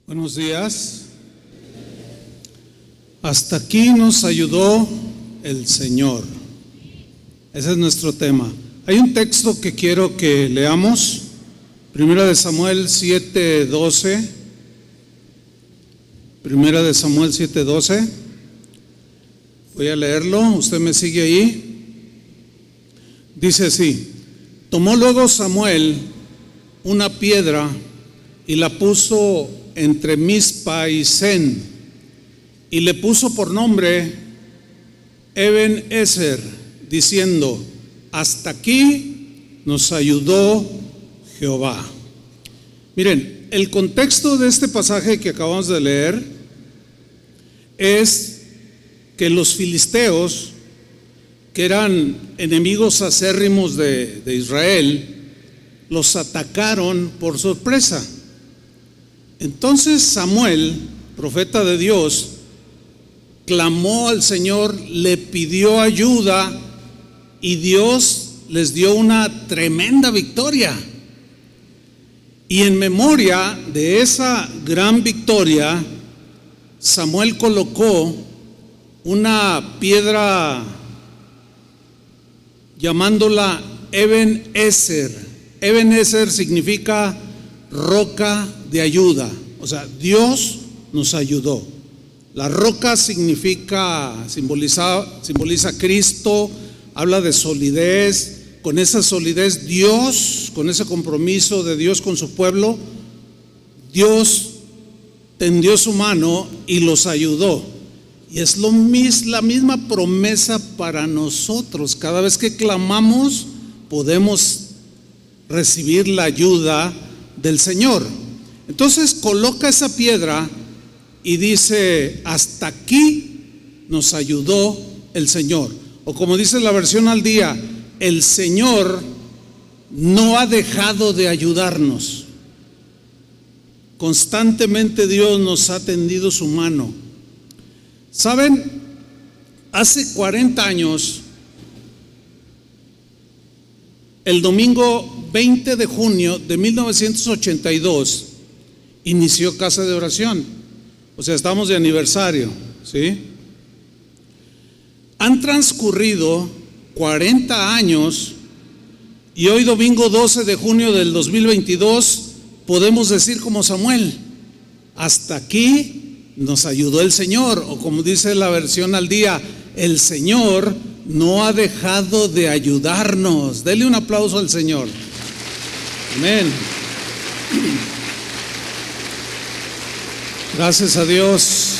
Buenos días. Hasta aquí nos ayudó el Señor. Ese es nuestro tema. Hay un texto que quiero que leamos. Primera de Samuel 7:12. Primera de Samuel 7:12. Voy a leerlo. Usted me sigue ahí. Dice así: tomó luego Samuel una piedra y la puso entre Mizpa y Sen, y le puso por nombre Eben-Ezer, diciendo: hasta aquí nos ayudó Jehová. Miren, el contexto de este pasaje que acabamos de leer es que los filisteos, que eran enemigos acérrimos de Israel, los atacaron por sorpresa. Entonces Samuel, profeta de Dios, clamó al Señor, le pidió ayuda y Dios les dio una tremenda victoria. Y en memoria de esa gran victoria, Samuel colocó una piedra llamándola Eben-Ezer. Eben-Ezer significa roca de ayuda, o sea, Dios nos ayudó. La roca simboliza a Cristo, habla de solidez. Con esa solidez Dios, con ese compromiso de Dios con su pueblo, Dios tendió su mano y los ayudó. Y es la misma promesa para nosotros. Cada vez que clamamos podemos recibir la ayuda del Señor. Entonces coloca esa piedra y dice: hasta aquí nos ayudó el Señor. O como dice la versión al día: el Señor no ha dejado de ayudarnos. Constantemente Dios nos ha tendido su mano. ¿Saben? Hace 40 años, el domingo 20 de junio de 1982, inició Casa de Oración. O sea, estamos de aniversario, ¿sí? Han transcurrido 40 años y hoy, domingo 12 de junio del 2022, podemos decir como Samuel: hasta aquí nos ayudó el Señor. O como dice la versión al día: el Señor no ha dejado de ayudarnos. Dele un aplauso al Señor. Amén. Gracias a Dios.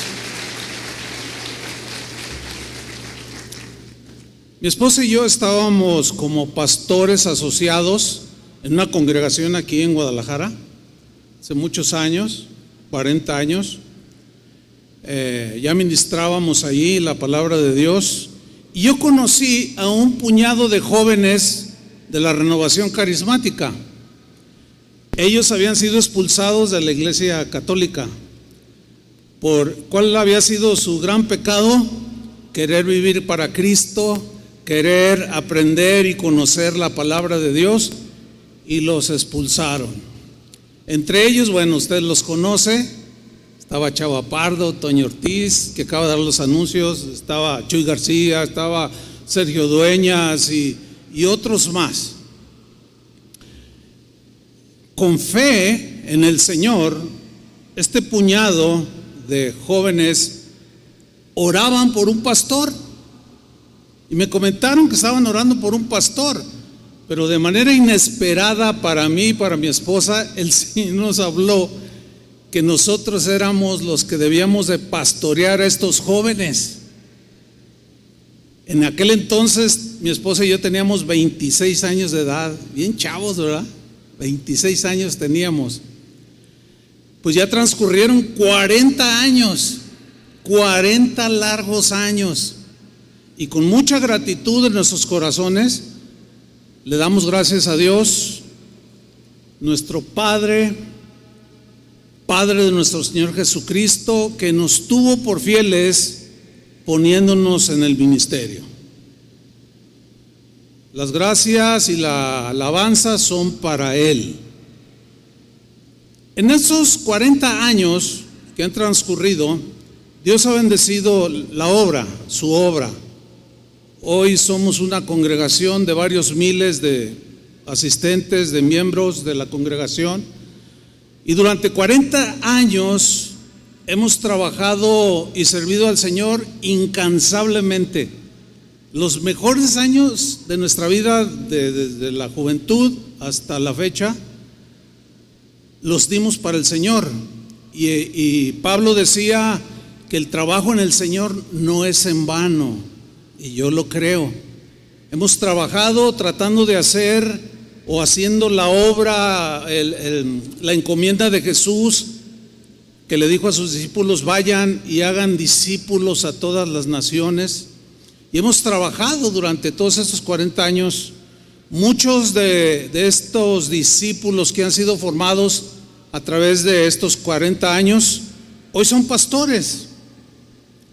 Mi esposa y yo estábamos como pastores asociados en una congregación aquí en Guadalajara hace muchos años, 40 años. Ya ministrábamos allí la palabra de Dios. Y yo conocí a un puñado de jóvenes de la Renovación Carismática. Ellos habían sido expulsados de la Iglesia Católica. ¿Cuál había sido su gran pecado? Querer vivir para Cristo, querer aprender y conocer la palabra de Dios, y los expulsaron. Entre ellos, bueno, usted los conoce. Estaba Chava Pardo, Toño Ortiz, que acaba de dar los anuncios, estaba Chuy García, estaba Sergio Dueñas y otros más. Con fe en el Señor, este puñado de jóvenes oraban por un pastor. Y me comentaron que estaban orando por un pastor, pero de manera inesperada para mí y para mi esposa, el Señor nos habló que nosotros éramos los que debíamos de pastorear a estos jóvenes. En aquel entonces mi esposa y yo teníamos 26 años de edad, bien chavos, ¿verdad? 26 años teníamos. Pues ya transcurrieron 40 años, 40 largos años, y con mucha gratitud en nuestros corazones le damos gracias a Dios, nuestro Padre de nuestro Señor Jesucristo, que nos tuvo por fieles poniéndonos en el ministerio. Las gracias y la alabanza son para Él. En esos 40 años que han transcurrido, Dios ha bendecido la obra, su obra. Hoy somos una congregación de varios miles de asistentes, de miembros de la congregación, y durante 40 años hemos trabajado y servido al Señor incansablemente. Los mejores años de nuestra vida, desde la juventud hasta la fecha, los dimos para el Señor. Y Pablo decía que el trabajo en el Señor no es en vano, y yo lo creo. Hemos trabajado tratando de hacer o haciendo la obra, la encomienda de Jesús, que le dijo a sus discípulos: vayan y hagan discípulos a todas las naciones. Y hemos trabajado durante todos estos 40 años. Muchos de estos discípulos que han sido formados a través de estos 40 años, hoy son pastores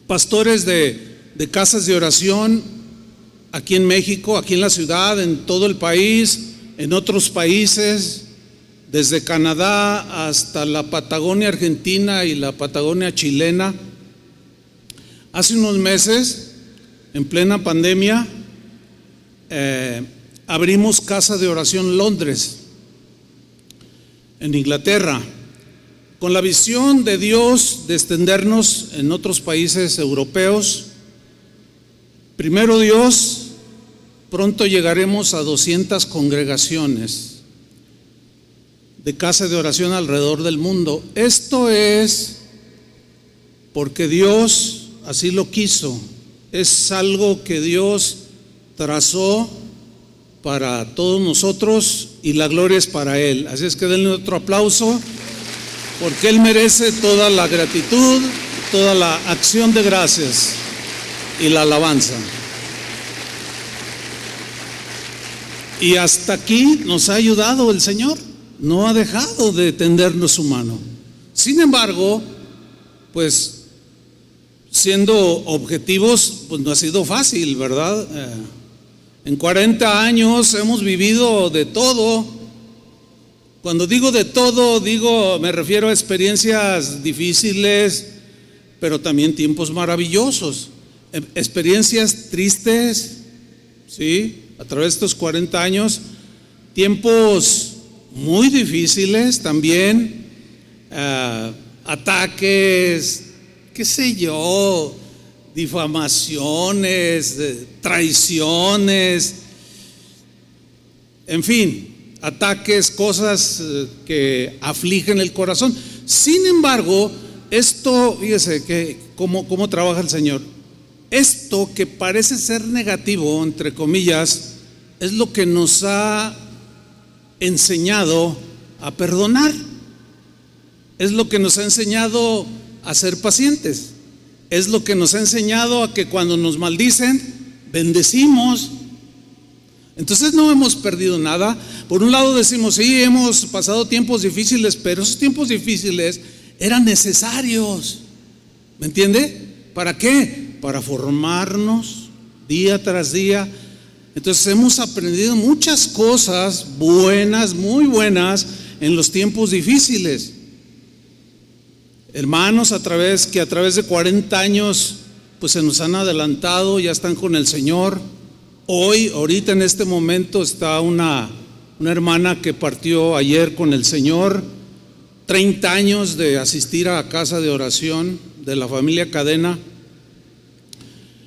de casas de oración, aquí en México, aquí en la ciudad, en todo el país, en otros países, desde Canadá hasta la Patagonia Argentina y la Patagonia chilena. Hace unos meses, en plena pandemia, abrimos Casa de Oración Londres, en Inglaterra, con la visión de Dios de extendernos en otros países europeos. Primero Dios, pronto llegaremos a 200 congregaciones de casa de oración alrededor del mundo. Esto es porque Dios así lo quiso. Es algo que Dios trazó para todos nosotros y la gloria es para Él. Así es que denle otro aplauso, porque Él merece toda la gratitud, toda la acción de gracias y la alabanza. Y hasta aquí nos ha ayudado el Señor, no ha dejado de tendernos su mano. Sin embargo, pues siendo objetivos, pues no ha sido fácil, ¿verdad? En 40 años hemos vivido de todo. Cuando digo de todo, me refiero a experiencias difíciles, pero también tiempos maravillosos, experiencias tristes, ¿sí? A través de estos 40 años, tiempos muy difíciles también, ataques, qué sé yo, difamaciones, traiciones, en fin, ataques, cosas que afligen el corazón. Sin embargo, esto, fíjese que cómo trabaja el Señor. Esto que parece ser negativo, entre comillas, es lo que nos ha enseñado a perdonar. Es lo que nos ha enseñado a ser pacientes. Es lo que nos ha enseñado a que cuando nos maldicen, bendecimos. Entonces no hemos perdido nada. Por un lado decimos, sí, hemos pasado tiempos difíciles, pero esos tiempos difíciles eran necesarios. ¿Me entiende? ¿Para qué? Para formarnos día tras día. Entonces hemos aprendido muchas cosas buenas, muy buenas, en los tiempos difíciles. Hermanos, a través de 40 años, pues se nos han adelantado, ya están con el Señor. Ahorita en este momento está una hermana que partió ayer con el Señor. 30 años de asistir a casa de oración de la familia Cadena.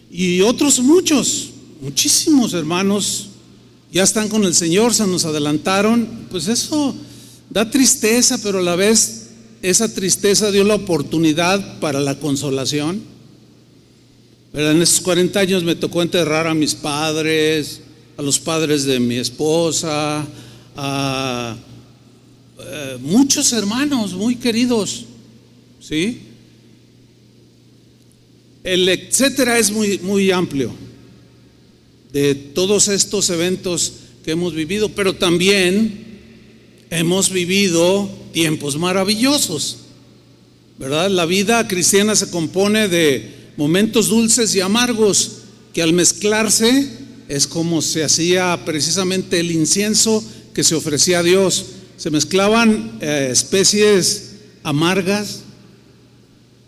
Y otros muchísimos hermanos ya están con el Señor, se nos adelantaron. Pues eso da tristeza, pero a la vez esa tristeza dio la oportunidad para la consolación. Pero en esos 40 años me tocó enterrar a mis padres, a los padres de mi esposa, a muchos hermanos muy queridos, ¿sí? El etcétera es muy amplio de todos estos eventos que hemos vivido, pero también hemos vivido tiempos maravillosos, ¿verdad? La vida cristiana se compone de momentos dulces y amargos que al mezclarse es como se hacía precisamente el incienso que se ofrecía a Dios. se mezclaban especies amargas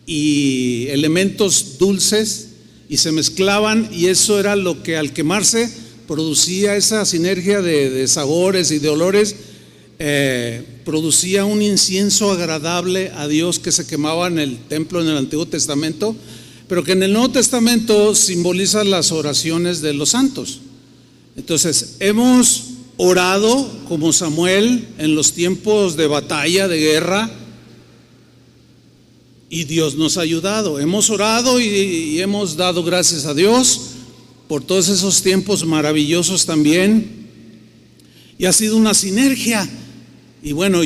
y elementos dulces, y se mezclaban, y eso era lo que al quemarse producía esa sinergia de sabores y de olores, producía un incienso agradable a Dios que se quemaba en el templo en el Antiguo Testamento, pero que en el Nuevo Testamento simboliza las oraciones de los santos. Entonces, hemos orado como Samuel en los tiempos de batalla, de guerra, y Dios nos ha ayudado. Hemos orado y hemos dado gracias a Dios por todos esos tiempos maravillosos también, y ha sido una sinergia. Y bueno,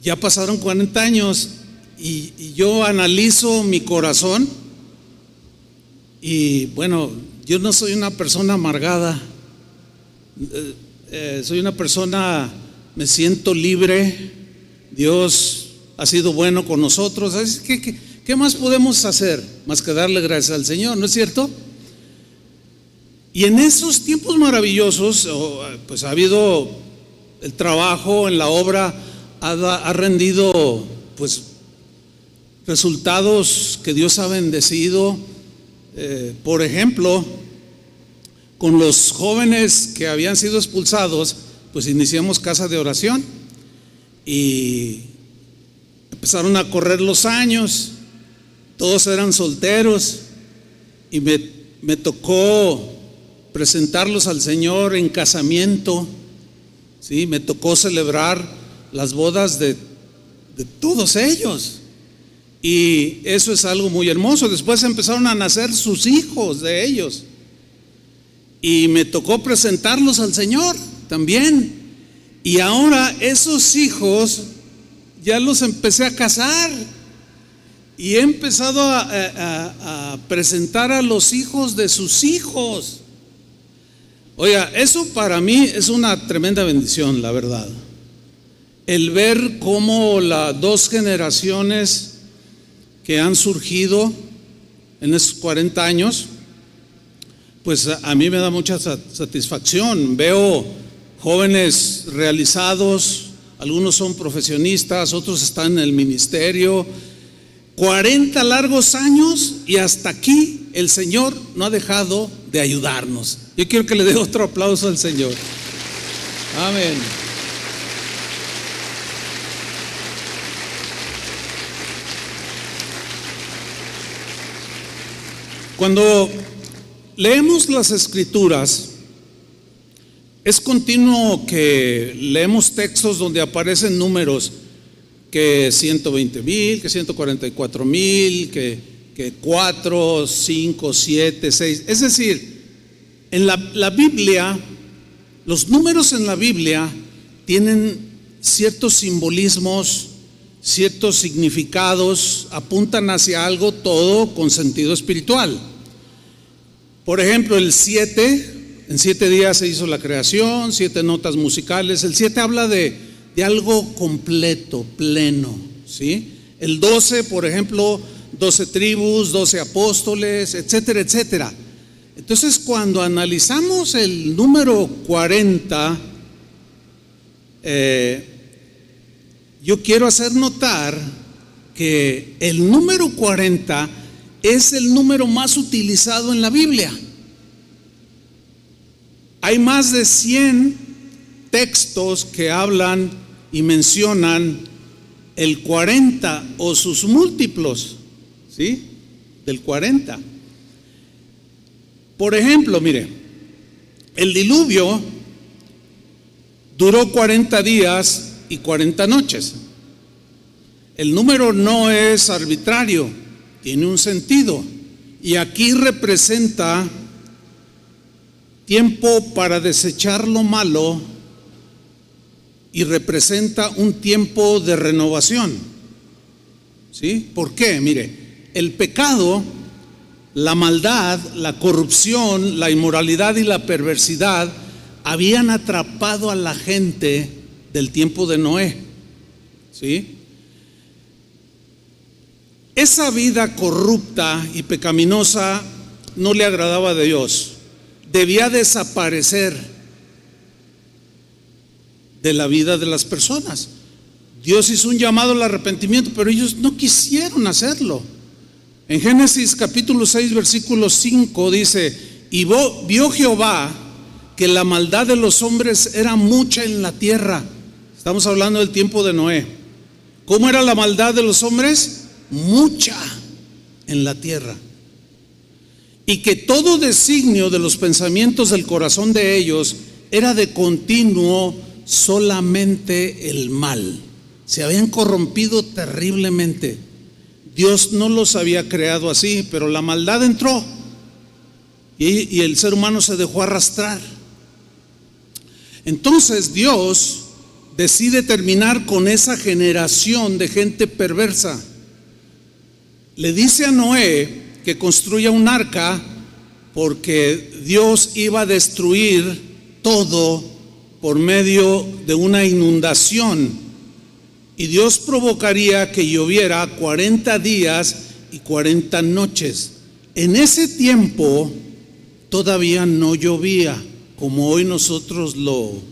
ya pasaron 40 años y yo analizo mi corazón, y bueno, yo no soy una persona amargada, soy una persona, me siento libre. Dios ha sido bueno con nosotros. ¿Qué más podemos hacer más que darle gracias al Señor? ¿No es cierto? Y en esos tiempos maravillosos, pues ha habido el trabajo en la obra, ha rendido pues resultados que Dios ha bendecido. Por ejemplo, con los jóvenes que habían sido expulsados, pues iniciamos casa de oración y empezaron a correr los años, todos eran solteros, y me tocó presentarlos al Señor en casamiento, ¿sí? Me tocó celebrar las bodas de todos ellos, y eso es algo muy hermoso. Después empezaron a nacer sus hijos de ellos, y me tocó presentarlos al Señor también. Y ahora esos hijos ya los empecé a casar, y he empezado a presentar a los hijos de sus hijos. Oiga, eso para mí es una tremenda bendición, la verdad. El ver cómo las dos generaciones que han surgido en esos 40 años, pues a mí me da mucha satisfacción. Veo jóvenes realizados, algunos son profesionistas, otros están en el ministerio. 40 largos años, y hasta aquí el Señor no ha dejado de ayudarnos. Yo quiero que le dé otro aplauso al Señor. Amén. Cuando leemos las Escrituras, es continuo que leemos textos donde aparecen números, que 120,000, que 144,000, que 4, 5, 7, 6. Es decir, en la Biblia, los números en la Biblia tienen ciertos simbolismos, ciertos significados, apuntan hacia algo, todo con sentido espiritual. Por ejemplo, el 7, en 7 días se hizo la creación, 7 notas musicales. El 7 habla de algo completo, pleno, ¿sí? El 12, por ejemplo, 12 tribus, 12 apóstoles, etcétera, etcétera. Entonces, cuando analizamos el número 40, yo quiero hacer notar que el número 40 es el número más utilizado en la Biblia. Hay más de 100 textos que hablan y mencionan el 40 o sus múltiplos, ¿sí? Del 40. Por ejemplo, mire, el diluvio duró 40 días y 40 noches. El número no es arbitrario, tiene un sentido, y aquí representa tiempo para desechar lo malo y representa un tiempo de renovación, ¿sí? ¿Por qué? Mire, el pecado, la maldad, la corrupción, la inmoralidad y la perversidad habían atrapado a la gente del tiempo de Noé, ¿sí? Esa vida corrupta y pecaminosa no le agradaba a Dios. Debía desaparecer. de la vida de las personas. Dios hizo un llamado al arrepentimiento, pero ellos no quisieron hacerlo. En Génesis capítulo 6 versículo 5 dice: y vio Jehová que la maldad de los hombres era mucha en la tierra. Estamos hablando del tiempo de Noé. ¿Cómo era la maldad de los hombres? Mucha en la tierra. Y que todo designio de los pensamientos del corazón de ellos era de continuo solamente el mal. Se habían corrompido terriblemente. Dios no los había creado así, pero la maldad entró y el ser humano se dejó arrastrar. Entonces Dios decide terminar con esa generación de gente perversa. Le dice a Noé que construya un arca porque Dios iba a destruir todo por medio de una inundación, y Dios provocaría que lloviera 40 días y 40 noches. En ese tiempo todavía no llovía como hoy nosotros lo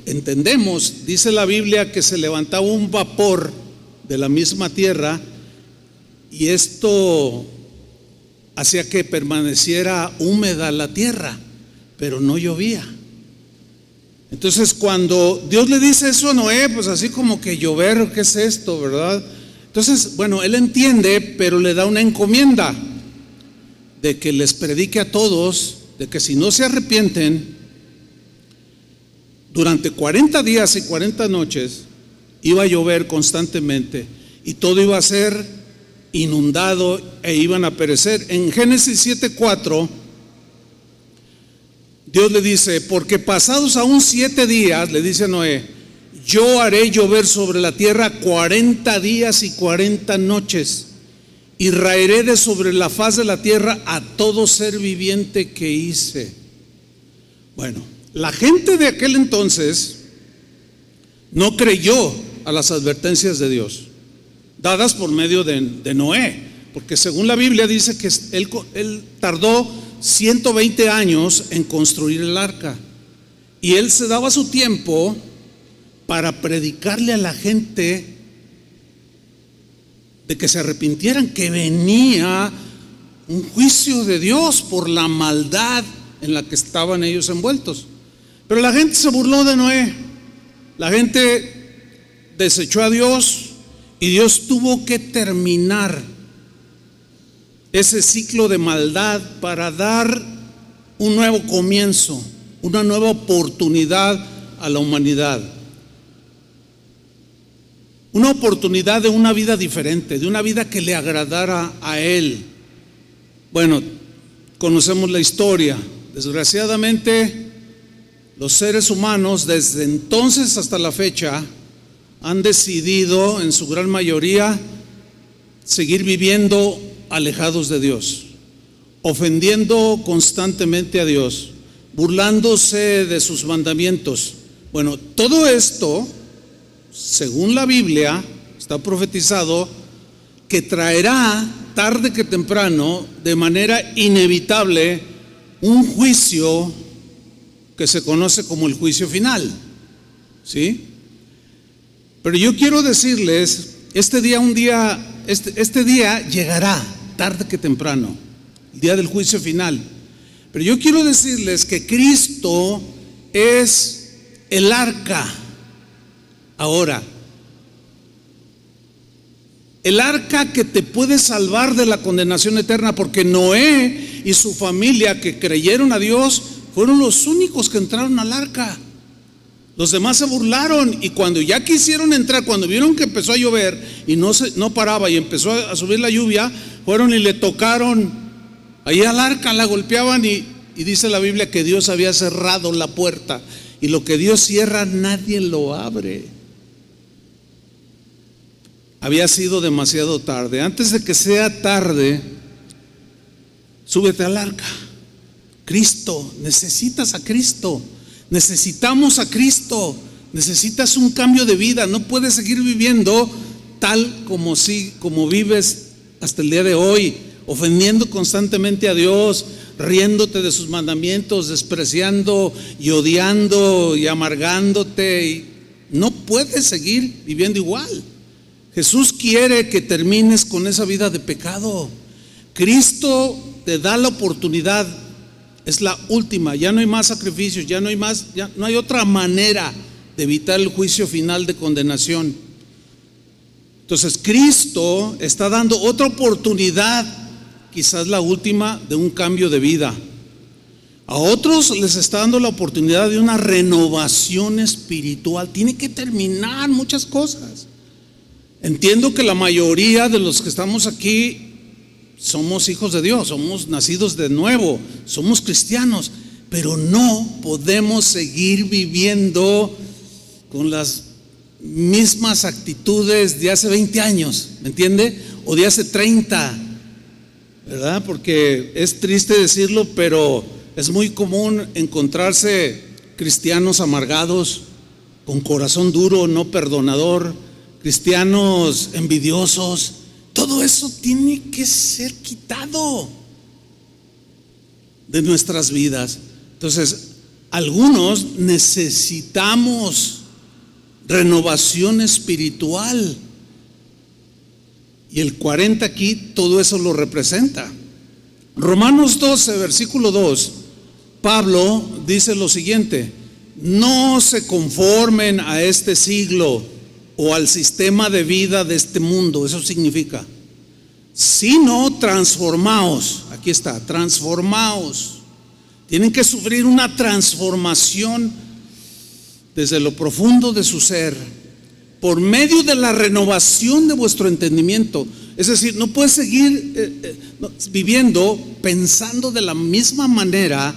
entendemos. Dice la Biblia que se levantaba un vapor de la misma tierra y esto hacía que permaneciera húmeda la tierra, pero no llovía. Entonces cuando Dios le dice eso a Noé, pues así como que llover, ¿qué es esto, verdad? Entonces, bueno, él entiende, pero le da una encomienda de que les predique a todos, de que si no se arrepienten, durante 40 días y 40 noches iba a llover constantemente y todo iba a ser inundado e iban a perecer. En Génesis 7:4 Dios le dice: porque pasados aún 7 días, le dice a Noé, yo haré llover sobre la tierra 40 días y 40 noches, y raeré de sobre la faz de la tierra a todo ser viviente que hice. Bueno, la gente de aquel entonces no creyó a las advertencias de Dios dadas por medio de Noé, porque según la Biblia dice que él tardó 120 años en construir el arca, y él se daba su tiempo para predicarle a la gente de que se arrepintieran, que venía un juicio de Dios por la maldad en la que estaban ellos envueltos. Pero la gente se burló de Noé, la gente desechó a Dios, y Dios tuvo que terminar ese ciclo de maldad para dar un nuevo comienzo, una nueva oportunidad a la humanidad. Una oportunidad de una vida diferente, de una vida que le agradara a Él. Bueno, conocemos la historia. Desgraciadamente, los seres humanos desde entonces hasta la fecha han decidido, en su gran mayoría, seguir viviendo alejados de Dios, ofendiendo constantemente a Dios, burlándose de sus mandamientos. Bueno, todo esto, según la Biblia, está profetizado que traerá tarde que temprano, de manera inevitable, un juicio que se conoce como el juicio final, ¿sí? Pero yo quiero decirles, este día llegará tarde que temprano, el día del juicio final. Pero yo quiero decirles que Cristo es el arca. Ahora, el arca que te puede salvar de la condenación eterna, porque Noé y su familia que creyeron a Dios fueron los únicos que entraron al arca. Los demás se burlaron, y cuando ya quisieron entrar, cuando vieron que empezó a llover y no paraba y empezó a subir la lluvia, fueron y le tocaron ahí al arca, la golpeaban, y dice la Biblia que Dios había cerrado la puerta, y lo que Dios cierra nadie lo abre. Había sido demasiado tarde. Antes de que sea tarde, súbete al arca. Cristo, necesitas a Cristo. Necesitamos a Cristo. Necesitas un cambio de vida. No puedes seguir viviendo tal como vives hasta el día de hoy, ofendiendo constantemente a Dios, riéndote de sus mandamientos, despreciando y odiando y amargándote. Y no puedes seguir viviendo igual. Jesús quiere que termines con esa vida de pecado. Cristo te da la oportunidad, es la última, ya no hay más sacrificios, ya no hay otra manera de evitar el juicio final de condenación. Entonces Cristo está dando otra oportunidad, quizás la última, de un cambio de vida. A otros les está dando la oportunidad de una renovación espiritual. Tiene que terminar muchas cosas. Entiendo que la mayoría de los que estamos aquí somos hijos de Dios, somos nacidos de nuevo, somos cristianos, pero no podemos seguir viviendo con las mismas actitudes de hace 20 años, ¿me entiende? O de hace 30, ¿verdad? Porque es triste decirlo, pero es muy común encontrarse cristianos amargados, con corazón duro, no perdonador, cristianos envidiosos. Todo eso tiene que ser quitado de nuestras vidas. Entonces, algunos necesitamos renovación espiritual, y el 40 aquí todo eso lo representa. Romanos 12, versículo 2, Pablo dice lo siguiente: no se conformen a este siglo o al sistema de vida de este mundo. Eso significa, sino transformaos. Aquí está, transformaos. Tienen que sufrir una transformación desde lo profundo de su ser, por medio de la renovación de vuestro entendimiento. Es decir, no puedes seguir viviendo pensando de la misma manera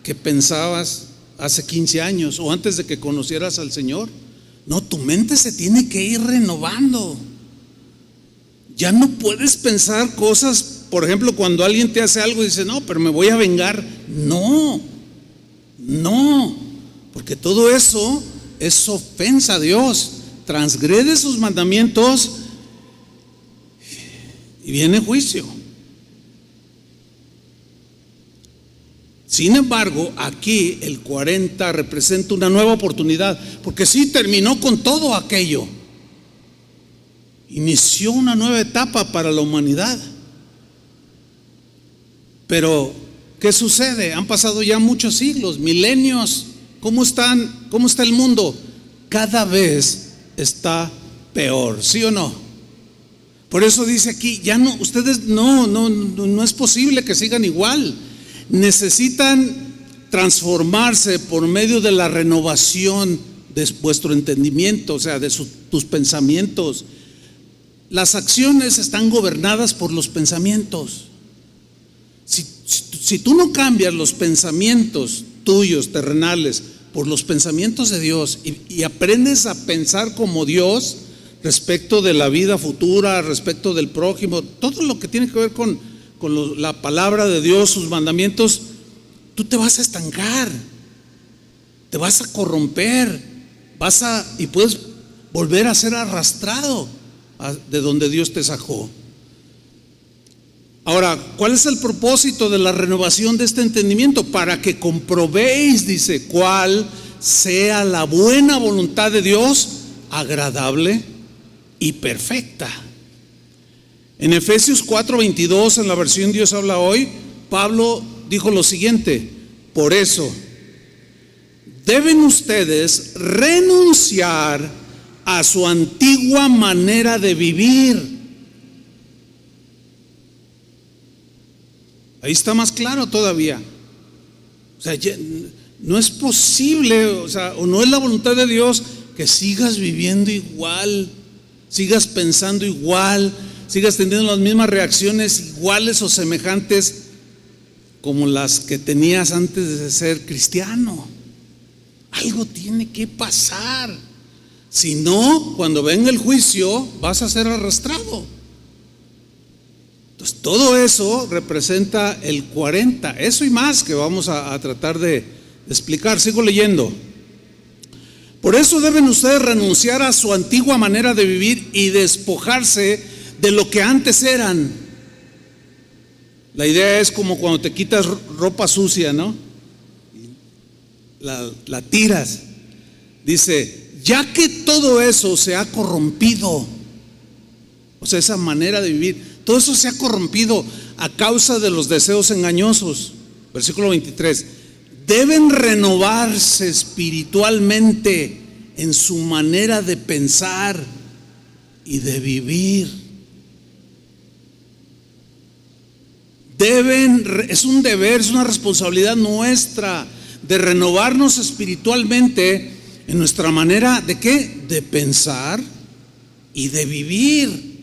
que pensabas hace 15 años o antes de que conocieras al Señor. No, tu mente se tiene que ir renovando. Ya no puedes pensar cosas, por ejemplo, cuando alguien te hace algo y dice, no, pero me voy a vengar. No, porque todo eso es ofensa a Dios. Transgrede sus mandamientos y viene juicio. Sin embargo, aquí el 40 representa una nueva oportunidad, porque sí terminó con todo aquello. Inició una nueva etapa para la humanidad. Pero, ¿qué sucede? Han pasado ya muchos siglos, milenios. ¿Cómo está el mundo? Cada vez está peor, ¿sí o no? Por eso dice aquí, ya no, ustedes no es posible que sigan igual. Necesitan transformarse por medio de la renovación de vuestro entendimiento, o sea, de tus pensamientos. Las acciones están gobernadas por los pensamientos. Si tú no cambias los pensamientos tuyos, terrenales, por los pensamientos de Dios y aprendes a pensar como Dios respecto de la vida futura, respecto del prójimo, todo lo que tiene que ver con la palabra de Dios, sus mandamientos, tú te vas a estancar, te vas a corromper, y puedes volver a ser arrastrado de donde Dios te sacó. Ahora, ¿cuál es el propósito de la renovación de este entendimiento? Para que comprobéis, dice, cuál sea la buena voluntad de Dios, agradable y perfecta. En Efesios 4:22, en la versión Dios habla hoy, Pablo dijo lo siguiente: por eso deben ustedes renunciar a su antigua manera de vivir. Ahí está más claro todavía. O sea, no es posible, o no es la voluntad de Dios que sigas viviendo igual, sigas pensando igual, sigas teniendo las mismas reacciones iguales o semejantes como las que tenías antes de ser cristiano. Algo tiene que pasar. Si no, cuando venga el juicio, vas a ser arrastrado. Entonces, todo eso representa el 40, eso y más que vamos a tratar de explicar. Sigo leyendo. Por eso deben ustedes renunciar a su antigua manera de vivir y despojarse de lo que antes eran. La idea es como cuando te quitas ropa sucia, ¿no? La tiras. Dice, ya que todo eso se ha corrompido, o sea, esa manera de vivir, todo eso se ha corrompido a causa de los deseos engañosos. Versículo 23, deben renovarse espiritualmente en su manera de pensar y de vivir. Es un deber, es una responsabilidad nuestra de renovarnos espiritualmente en nuestra manera de ¿qué? De pensar y de vivir.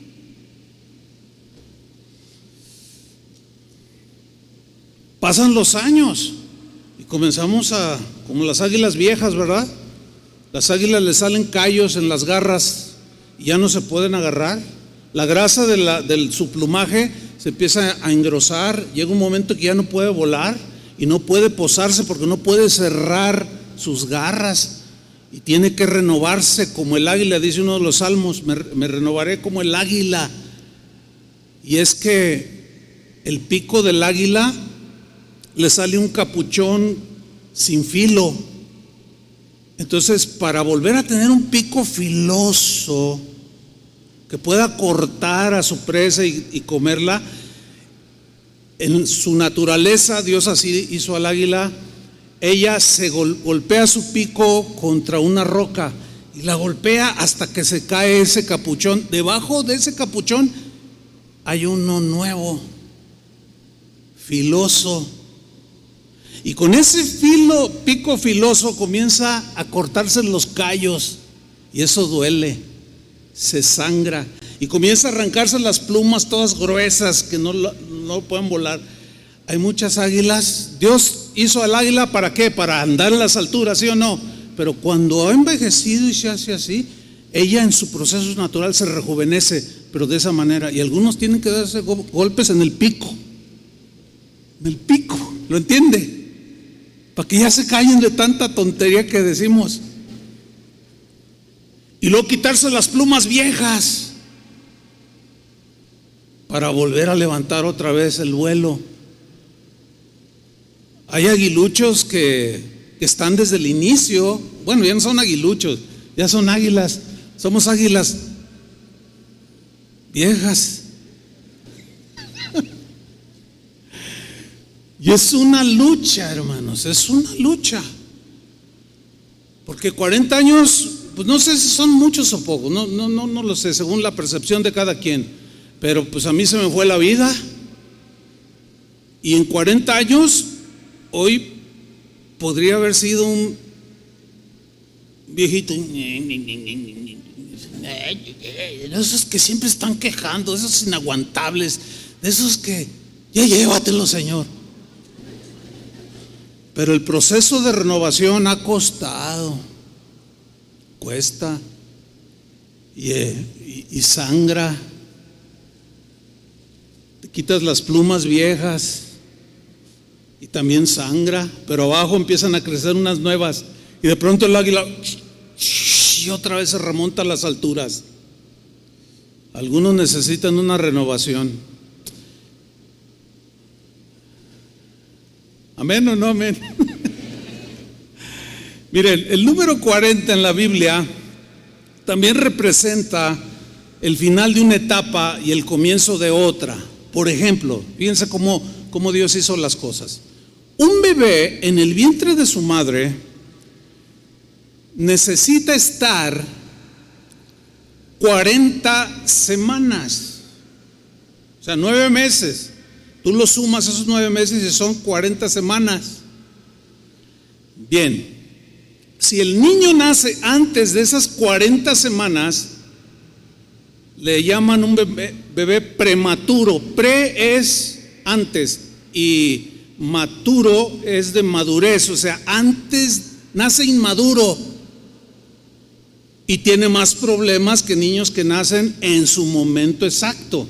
Pasan los años y comenzamos como las águilas viejas, ¿verdad? Las águilas les salen callos en las garras y ya no se pueden agarrar. La grasa de su plumaje se empieza a engrosar. Llega un momento que ya no puede volar y no puede posarse porque no puede cerrar sus garras y tiene que renovarse como el águila. Dice uno de los salmos, me renovaré como el águila. Y es que el pico del águila le sale un capuchón sin filo. Entonces, para volver a tener un pico filoso que pueda cortar a su presa y comerla, en su naturaleza Dios así hizo al águila. Ella se golpea su pico contra una roca y la golpea hasta que se cae ese capuchón. Debajo de ese capuchón hay uno nuevo, filoso. Y con ese pico filoso comienza a cortarse los callos y eso duele, se sangra y comienza a arrancarse las plumas todas gruesas que no pueden volar. Hay muchas águilas. Dios hizo al águila ¿para qué? Para andar en las alturas, ¿sí o no? Pero cuando ha envejecido y se hace así, ella en su proceso natural se rejuvenece, pero de esa manera. Y algunos tienen que darse golpes en el pico. En el pico, ¿lo entiende? Para que ya se callen de tanta tontería que decimos. Y luego quitarse las plumas viejas para volver a levantar otra vez el vuelo. Hay aguiluchos que están desde el inicio. Bueno, ya no son aguiluchos, ya son águilas. Somos águilas viejas. Y es una lucha, hermanos, es una lucha. Porque 40 años, pues no sé si son muchos o pocos, no lo sé, según la percepción de cada quien. Pero pues a mí se me fue la vida. Y en 40 años, hoy podría haber sido un viejito. De esos que siempre están quejando, de esos inaguantables, de esos que ya llévatelo, Señor. Pero el proceso de renovación ha costado, cuesta y sangra. Te quitas las plumas viejas y también sangra, pero abajo empiezan a crecer unas nuevas y de pronto el águila y otra vez se remonta a las alturas. Algunos necesitan una renovación. ¿Amén o no amén? Miren, el número 40 en la Biblia también representa el final de una etapa y el comienzo de otra. Por ejemplo, fíjense cómo Dios hizo las cosas. Un bebé en el vientre de su madre necesita estar 40 semanas, o sea, 9 meses. Tú lo sumas esos 9 meses y son 40 semanas. Bien, si el niño nace antes de esas 40 semanas, le llaman un bebé prematuro. Pre es antes y maturo es de madurez, o sea, antes nace inmaduro y tiene más problemas que niños que nacen en su momento exacto,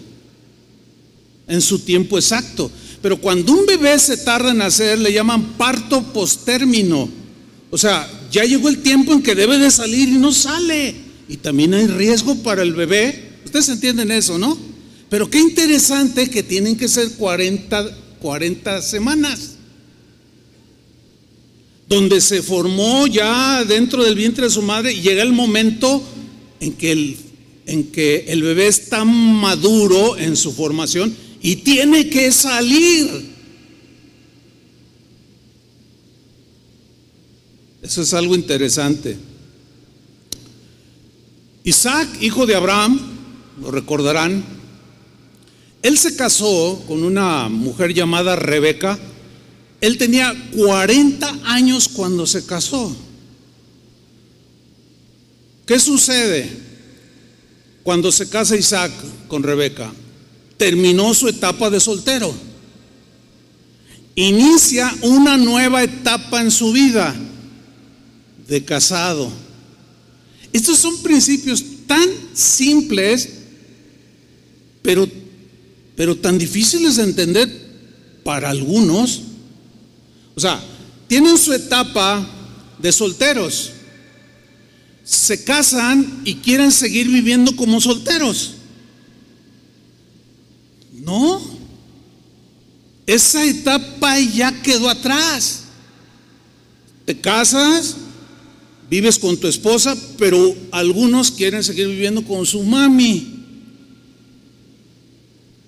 en su tiempo exacto. Pero cuando un bebé se tarda en nacer, le llaman parto postérmino. O sea, ya llegó el tiempo en que debe de salir y no sale. Y también hay riesgo para el bebé. Ustedes entienden eso, ¿no? Pero qué interesante que tienen que ser 40 semanas, donde se formó ya dentro del vientre de su madre, y llega el momento en que el bebé está maduro en su formación y tiene que salir. Eso es algo interesante. Isaac, hijo de Abraham, lo recordarán, él se casó con una mujer llamada Rebeca. Él tenía 40 años cuando se casó. ¿Qué sucede cuando se casa Isaac con Rebeca? Terminó su etapa de soltero. Inicia una nueva etapa en su vida de casado. Estos son principios tan simples, pero tan difíciles de entender para algunos. O sea, tienen su etapa de solteros, se casan y quieren seguir viviendo como solteros. No, esa etapa ya quedó atrás. Te casas, vives con tu esposa, pero algunos quieren seguir viviendo con su mami.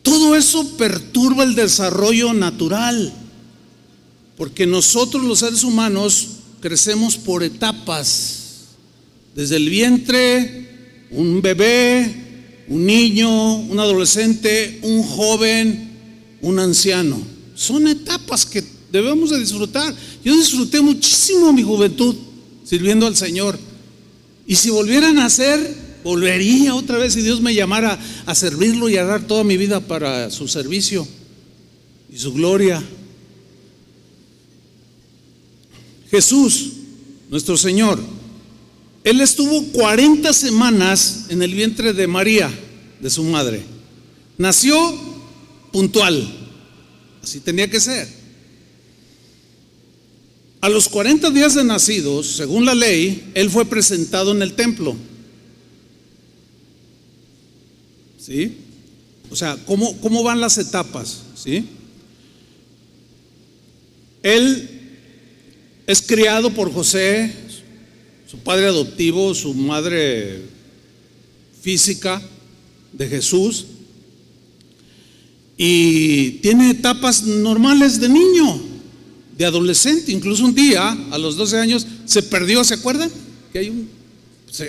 Todo eso perturba el desarrollo natural, porque nosotros los seres humanos crecemos por etapas. Desde el vientre, un bebé, un niño, un adolescente, un joven, un anciano. Son etapas que debemos de disfrutar. Yo disfruté muchísimo mi juventud sirviendo al Señor, y si volviera a nacer, volvería otra vez si Dios me llamara a servirlo y a dar toda mi vida para su servicio y su gloria. Jesús, nuestro Señor, Él estuvo 40 semanas en el vientre de María, de su madre. Nació puntual, así tenía que ser. A los 40 días de nacidos, según la ley, Él fue presentado en el templo. ¿Sí? O sea, ¿cómo van las etapas? ¿Sí? Él es criado por José, su padre adoptivo, su madre física de Jesús, y tiene etapas normales de niño, de adolescente. Incluso un día, a los 12 años, se perdió. ¿Se acuerdan? Que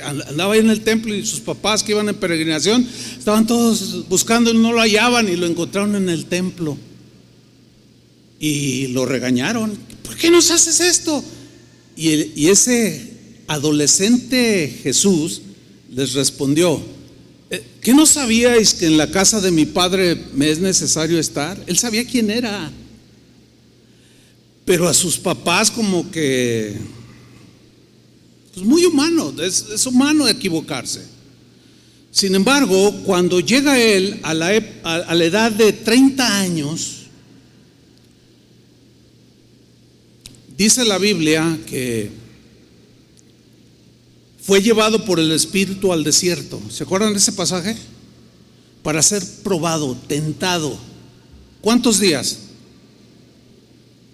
andaba ahí en el templo, y sus papás que iban en peregrinación estaban todos buscando y no lo hallaban, y lo encontraron en el templo y lo regañaron. ¿Por qué nos haces esto? Y ese adolescente Jesús les respondió: ¿qué no sabíais que en la casa de mi padre me es necesario estar? Él sabía quién era, pero a sus papás como que, pues muy humano, es humano equivocarse. Sin embargo, cuando llega él a la edad de 30 años, dice la Biblia que fue llevado por el Espíritu al desierto. ¿Se acuerdan de ese pasaje? Para ser probado, tentado. ¿Cuántos días?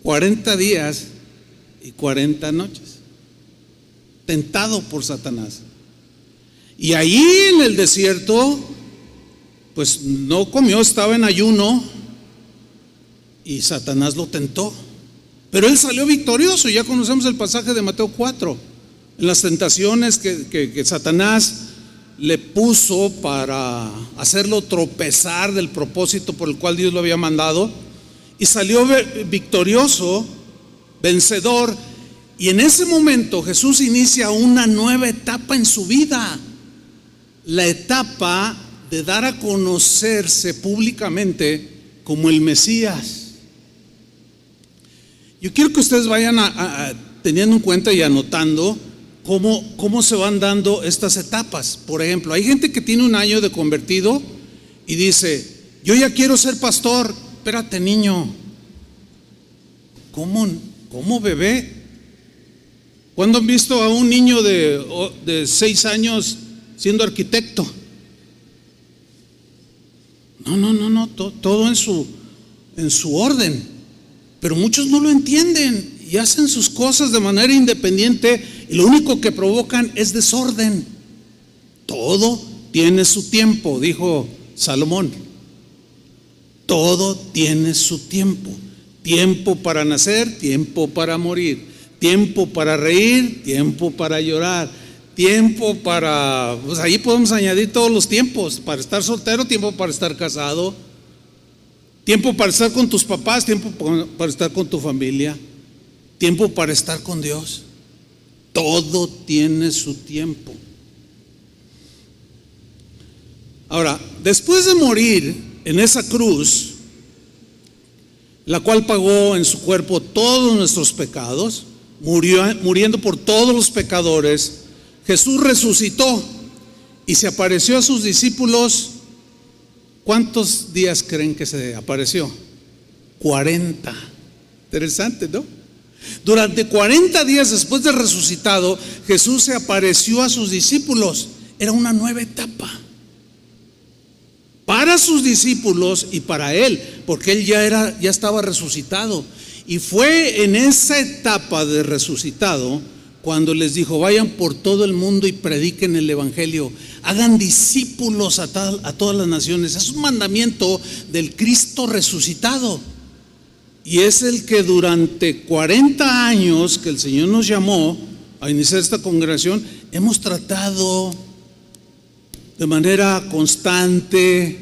40 días y 40 noches. Tentado por Satanás. Y ahí en el desierto, pues no comió, estaba en ayuno, y Satanás lo tentó. Pero él salió victorioso. Ya conocemos el pasaje de Mateo 4, en las tentaciones que Satanás le puso para hacerlo tropezar del propósito por el cual Dios lo había mandado, y salió victorioso, vencedor. Y en ese momento Jesús inicia una nueva etapa en su vida, la etapa de dar a conocerse públicamente como el Mesías. Yo quiero que ustedes vayan teniendo en cuenta y anotando cómo se van dando estas etapas. Por ejemplo, hay gente que tiene un año de convertido y dice: yo ya quiero ser pastor. Espérate, niño. ¿Cómo bebé? ¿Cuándo han visto a un niño de 6 años siendo arquitecto? No, todo en su orden. Pero muchos no lo entienden y hacen sus cosas de manera independiente y lo único que provocan es desorden. Todo tiene su tiempo, dijo Salomón. Todo tiene su tiempo. Tiempo para nacer, tiempo para morir. Tiempo para reír, tiempo para llorar. Tiempo para, pues ahí podemos añadir todos los tiempos. Para estar soltero, tiempo para estar casado. Tiempo para estar con tus papás, tiempo para estar con tu familia. Tiempo para estar con Dios. Todo tiene su tiempo. Ahora, después de morir en esa cruz, la cual pagó en su cuerpo todos nuestros pecados, muriendo por todos los pecadores, Jesús resucitó y se apareció a sus discípulos. ¿Cuántos días creen que se apareció? 40. Interesante, ¿no? Durante 40 días después de resucitado, Jesús se apareció a sus discípulos. Era una nueva etapa para sus discípulos y para él, porque él ya estaba resucitado. Y fue en esa etapa de resucitado cuando les dijo: vayan por todo el mundo y prediquen el evangelio, hagan discípulos a todas las naciones. Es un mandamiento del Cristo resucitado, y es el que durante 40 años que el Señor nos llamó a iniciar esta congregación, hemos tratado de manera constante,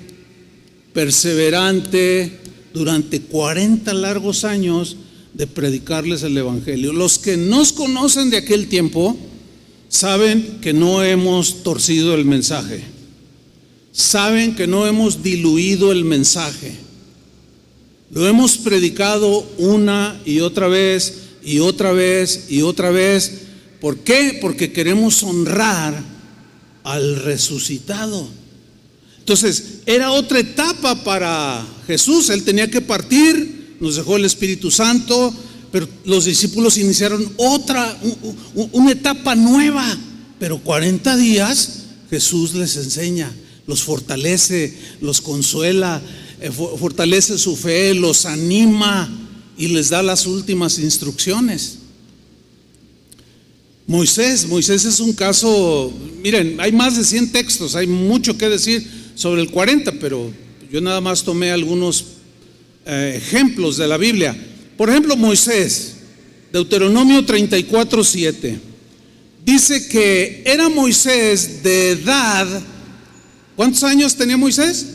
perseverante, durante 40 largos años, de predicarles el evangelio. Los que nos conocen de aquel tiempo saben que no hemos torcido el mensaje, saben que no hemos diluido el mensaje. Lo hemos predicado una y otra vez y otra vez y otra vez. ¿Por qué? Porque queremos honrar al resucitado. Entonces, era otra etapa para Jesús. Él tenía que partir, nos dejó el Espíritu Santo, pero los discípulos iniciaron una etapa nueva. Pero 40 días Jesús les enseña, los fortalece, los consuela, fortalece su fe, los anima y les da las últimas instrucciones. Moisés es un caso. Miren, hay más de 100 textos, hay mucho que decir sobre el 40, pero yo nada más tomé algunos ejemplos de la Biblia. Por ejemplo, Moisés, Deuteronomio 34:7, dice que era Moisés de edad. ¿Cuántos años tenía Moisés?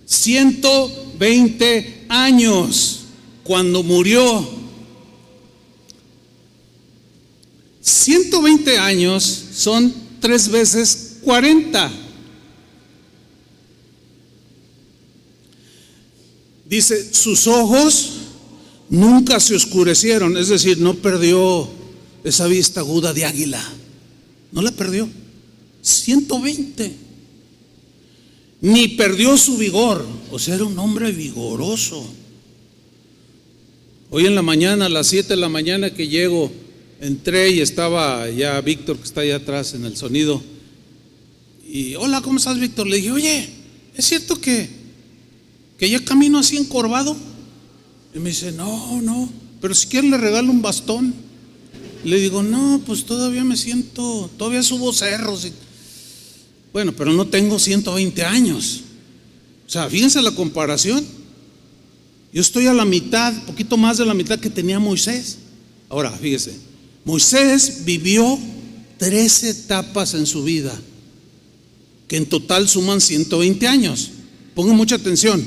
120 años cuando murió. 120 años son 3 veces 40. Dice, sus ojos nunca se oscurecieron, es decir, no perdió esa vista aguda de águila, no la perdió. 120. Ni perdió su vigor, o sea, era un hombre vigoroso. Hoy en la mañana, a las 7 de la mañana que llego, entré y estaba ya Víctor, que está allá atrás en el sonido. Y hola, ¿cómo estás, Víctor? Le dije, oye, ¿es cierto que ya camino así encorvado? Y me dice, no, pero si quieres le regalo un bastón. Le digo, no, pues todavía subo cerros. Bueno, pero no tengo 120 años. O sea, fíjense la comparación. Yo estoy a la mitad, poquito más de la mitad que tenía Moisés. Ahora, fíjese, Moisés vivió 13 etapas en su vida, que en total suman 120 años. Pongan mucha atención.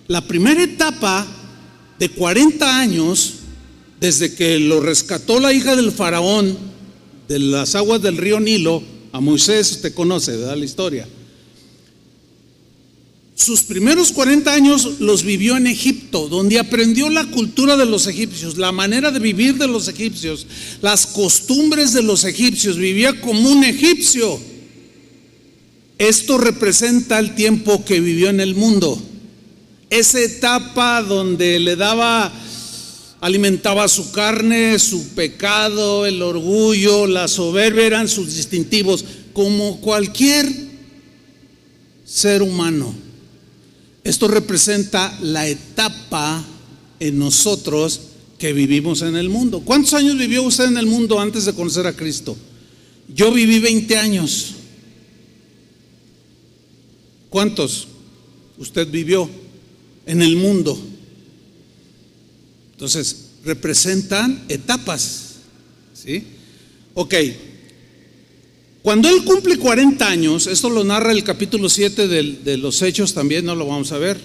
La primera etapa de 40 años, desde que lo rescató la hija del faraón de las aguas del río Nilo, a Moisés, usted conoce, ¿verdad?, la historia. Sus primeros 40 años los vivió en Egipto, donde aprendió la cultura de los egipcios, la manera de vivir de los egipcios, las costumbres de los egipcios. Vivía como un egipcio. Esto representa el tiempo que vivió en el mundo. Esa etapa donde alimentaba su carne, su pecado, el orgullo, la soberbia, eran sus distintivos, como cualquier ser humano. Esto representa la etapa en nosotros que vivimos en el mundo. ¿Cuántos años vivió usted en el mundo antes de conocer a Cristo? Yo viví 20 años. ¿Cuántos usted vivió en el mundo? Entonces, representan etapas, ¿sí? Ok. Cuando él cumple 40 años, esto lo narra el capítulo 7 de los Hechos también, no lo vamos a ver,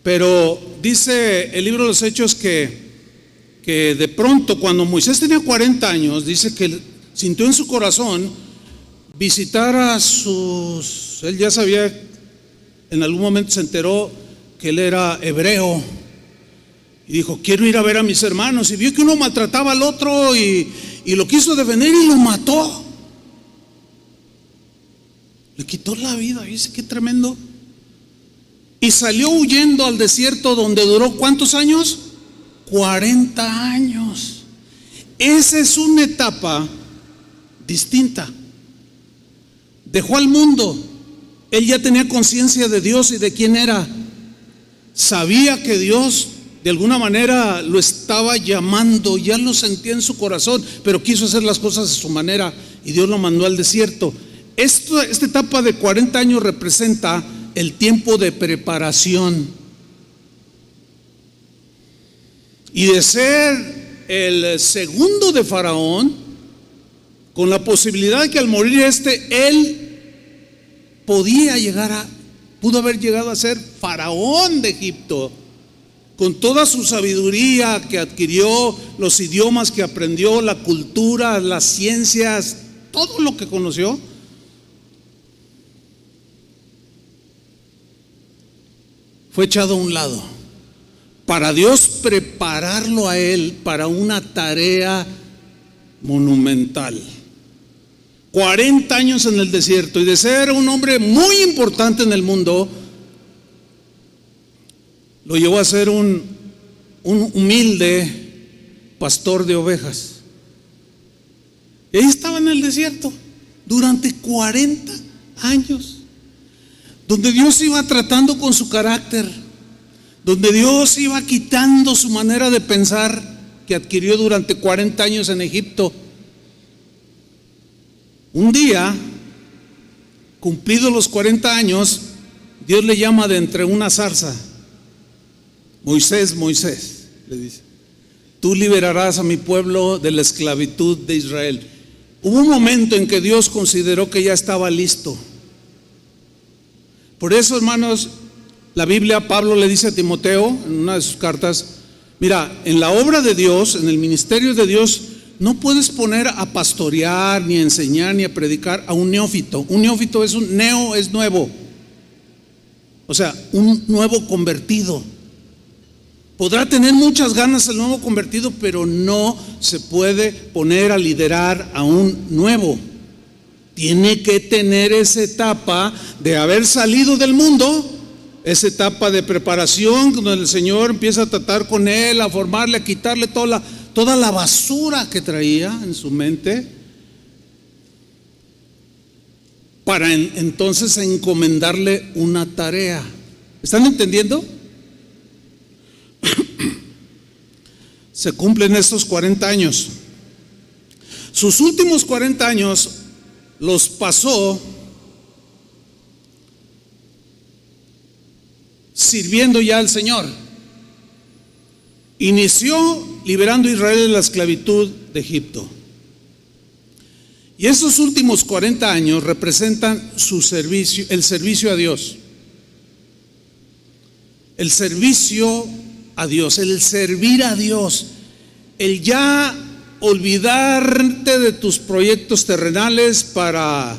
pero dice el libro de los Hechos que de pronto cuando Moisés tenía 40 años, dice que sintió en su corazón visitar a sus, él ya sabía, en algún momento se enteró que él era hebreo y dijo, quiero ir a ver a mis hermanos, y vio que uno maltrataba al otro y lo quiso defender y lo mató. Le quitó la vida, dice, qué tremendo. Y salió huyendo al desierto donde duró ¿cuántos años? 40 años. Esa es una etapa distinta. Dejó al mundo. Él ya tenía conciencia de Dios y de quién era. Sabía que Dios de alguna manera lo estaba llamando, ya lo sentía en su corazón, pero quiso hacer las cosas a su manera y Dios lo mandó al desierto. Esta etapa de 40 años representa el tiempo de preparación. Y de ser el segundo de Faraón, con la posibilidad de que al morir él pudo haber llegado a ser faraón de Egipto, con toda su sabiduría que adquirió, los idiomas que aprendió, la cultura, las ciencias, todo lo que conoció. Fue echado a un lado para Dios prepararlo a él para una tarea monumental. 40 años en el desierto, y de ser un hombre muy importante en el mundo, lo llevó a ser un humilde pastor de ovejas. Y ahí estaba en el desierto durante 40 años, donde Dios iba tratando con su carácter, donde Dios iba quitando su manera de pensar que adquirió durante 40 años en Egipto. Un día, cumplidos los 40 años, Dios le llama de entre una zarza. Moisés, Moisés, le dice, tú liberarás a mi pueblo de la esclavitud de Israel. Hubo un momento en que Dios consideró que ya estaba listo. Por eso, hermanos, la Biblia, Pablo le dice a Timoteo en una de sus cartas, mira, en la obra de Dios, en el ministerio de Dios, no puedes poner a pastorear, ni a enseñar, ni a predicar a un neófito. Un neófito es es nuevo. O sea, un nuevo convertido. Podrá tener muchas ganas el nuevo convertido, pero no se puede poner a liderar a un nuevo. Tiene que tener esa etapa de haber salido del mundo, esa etapa de preparación, donde el Señor empieza a tratar con él, a formarle, a quitarle toda la basura que traía en su mente, para entonces encomendarle una tarea. ¿Están entendiendo? Se cumplen estos 40 años. Sus últimos 40 años los pasó sirviendo ya al Señor. Inició liberando a Israel de la esclavitud de Egipto. Y esos últimos 40 años representan su servicio, el servicio a Dios. El servicio a Dios, el servir a Dios, el ya olvidarte de tus proyectos terrenales para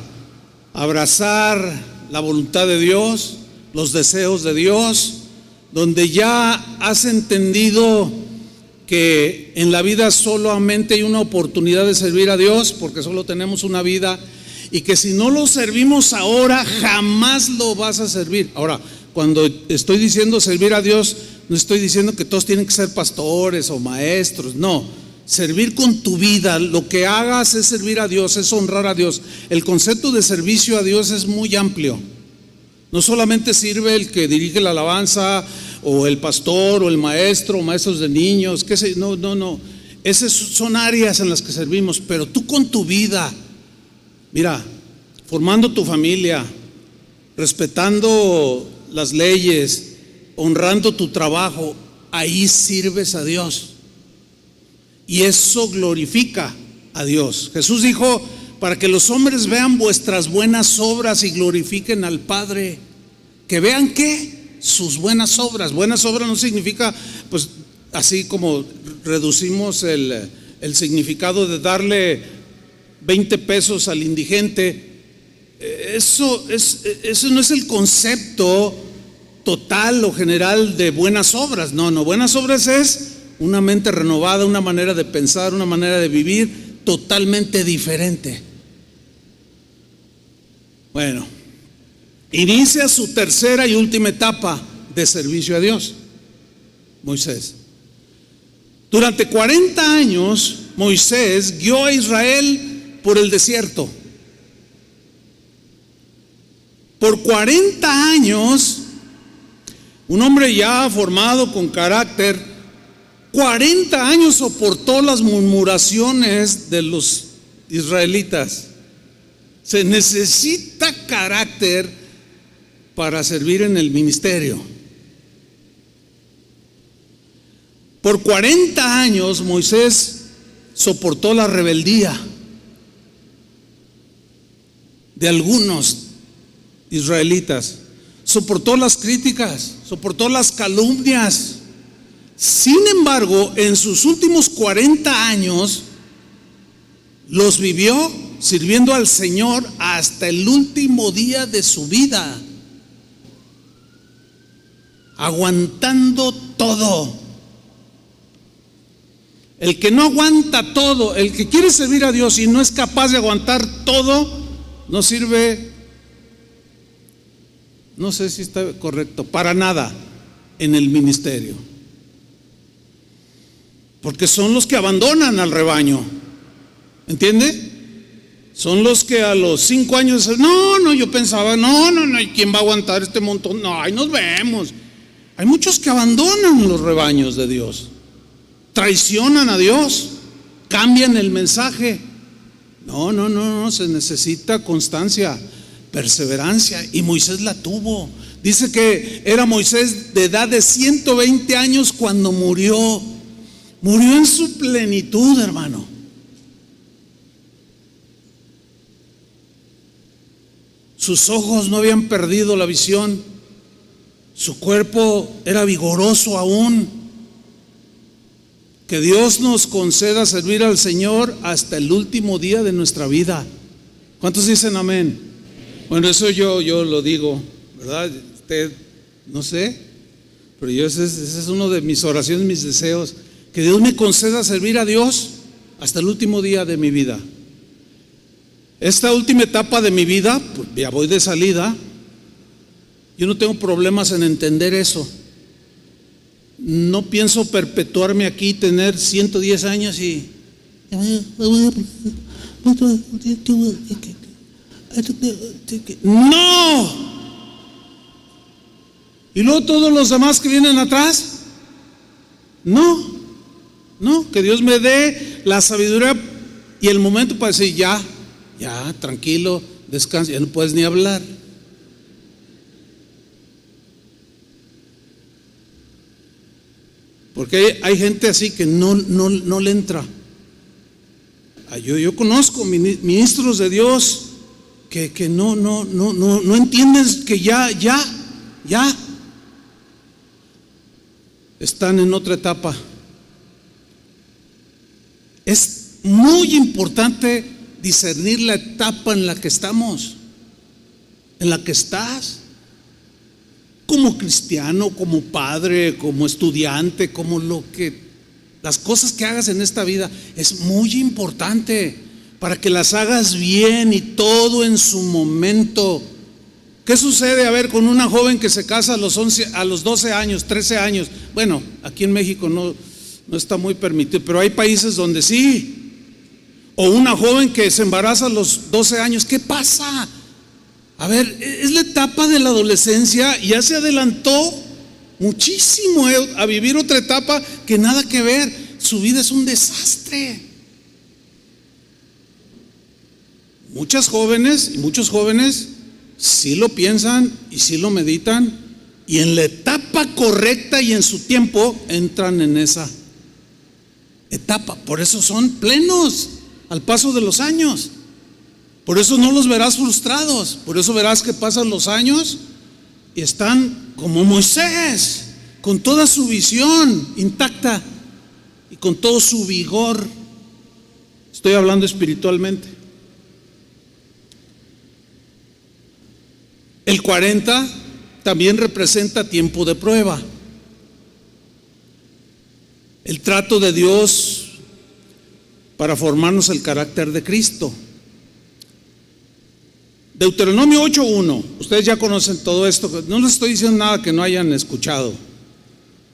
abrazar la voluntad de Dios, los deseos de Dios, donde ya has entendido que en la vida solamente hay una oportunidad de servir a Dios, porque solo tenemos una vida, y que si no lo servimos ahora, jamás lo vas a servir. Ahora, cuando estoy diciendo servir a Dios, no estoy diciendo que todos tienen que ser pastores o maestros, no. Servir con tu vida, lo que hagas es servir a Dios, es honrar a Dios. El concepto de servicio a Dios es muy amplio. No solamente sirve el que dirige la alabanza, o el pastor, o el maestro, o maestros de niños, qué sé, no. Esas son áreas en las que servimos, pero tú con tu vida, mira, formando tu familia, respetando las leyes, honrando tu trabajo, ahí sirves a Dios. Y eso glorifica a Dios. Jesús dijo: para que los hombres vean vuestras buenas obras y glorifiquen al Padre. Que vean ¿qué? Sus buenas obras. Buenas obras no significa, pues, así como reducimos el significado de darle 20 pesos al indigente. Eso no es el concepto total o general de buenas obras. No, buenas obras es una mente renovada, una manera de pensar, una manera de vivir totalmente diferente. Bueno, inicia su tercera y última etapa de servicio a Dios, Moisés. Durante 40 años, Moisés guió a Israel por el desierto. Por 40 años, un hombre ya formado con carácter, 40 años soportó las murmuraciones de los israelitas. Se necesita carácter para servir en el ministerio. Por 40 años Moisés soportó la rebeldía de algunos israelitas, soportó las críticas, soportó las calumnias. Sin embargo, en sus últimos 40 años los vivió sirviendo al Señor hasta el último día de su vida, aguantando todo. El que no aguanta todo, el que quiere servir a Dios y no es capaz de aguantar todo, no sirve, no sé si está correcto, para nada en el ministerio. Porque son los que abandonan al rebaño, ¿entiende? Son los que a los 5 años, yo pensaba, ¿quién va a aguantar este montón? No, ahí nos vemos. Hay muchos que abandonan los rebaños de Dios, traicionan a Dios, cambian el mensaje. No, se necesita constancia, perseverancia, y Moisés la tuvo. Dice que era Moisés de edad de 120 años cuando murió en su plenitud, hermano. Sus ojos no habían perdido la visión, su cuerpo era vigoroso aún. Que Dios nos conceda servir al Señor hasta el último día de nuestra vida. ¿Cuántos dicen amén? Bueno, eso yo lo digo, ¿verdad? Usted, no sé, pero ese es uno de mis oraciones, mis deseos. Que Dios me conceda servir a Dios hasta el último día de mi vida. Esta última etapa de mi vida, pues ya voy de salida. Yo no tengo problemas en entender eso. No pienso perpetuarme aquí, tener 110 años y ¡no! Y luego todos los demás que vienen atrás, no, que Dios me dé la sabiduría y el momento para decir ya, tranquilo, descansa, ya no puedes ni hablar. Porque hay gente así que no le entra. Yo conozco ministros de Dios que no entienden que ya están en otra etapa. Es muy importante discernir la etapa en la que estamos, en la que estás. Como cristiano, como padre, como estudiante, como las cosas que hagas en esta vida es muy importante para que las hagas bien y todo en su momento. ¿Qué sucede, con una joven que se casa a los 12 años, 13 años? Bueno, aquí en México no está muy permitido, pero hay países donde sí. O una joven que se embaraza a los 12 años, ¿qué pasa? A ver, es la etapa de la adolescencia y ya se adelantó muchísimo a vivir otra etapa que nada que ver. Su vida es un desastre. Muchas jóvenes y muchos jóvenes sí lo piensan y sí lo meditan, y en la etapa correcta y en su tiempo entran en esa etapa. Por eso son plenos al paso de los años. Por eso no los verás frustrados. Por eso verás que pasan los años y están como Moisés, con toda su visión intacta y con todo su vigor. Estoy hablando espiritualmente. El 40 también representa tiempo de prueba. El trato de Dios para formarnos el carácter de Cristo. Deuteronomio 8:1. Ustedes ya conocen todo esto. No les estoy diciendo nada que no hayan escuchado.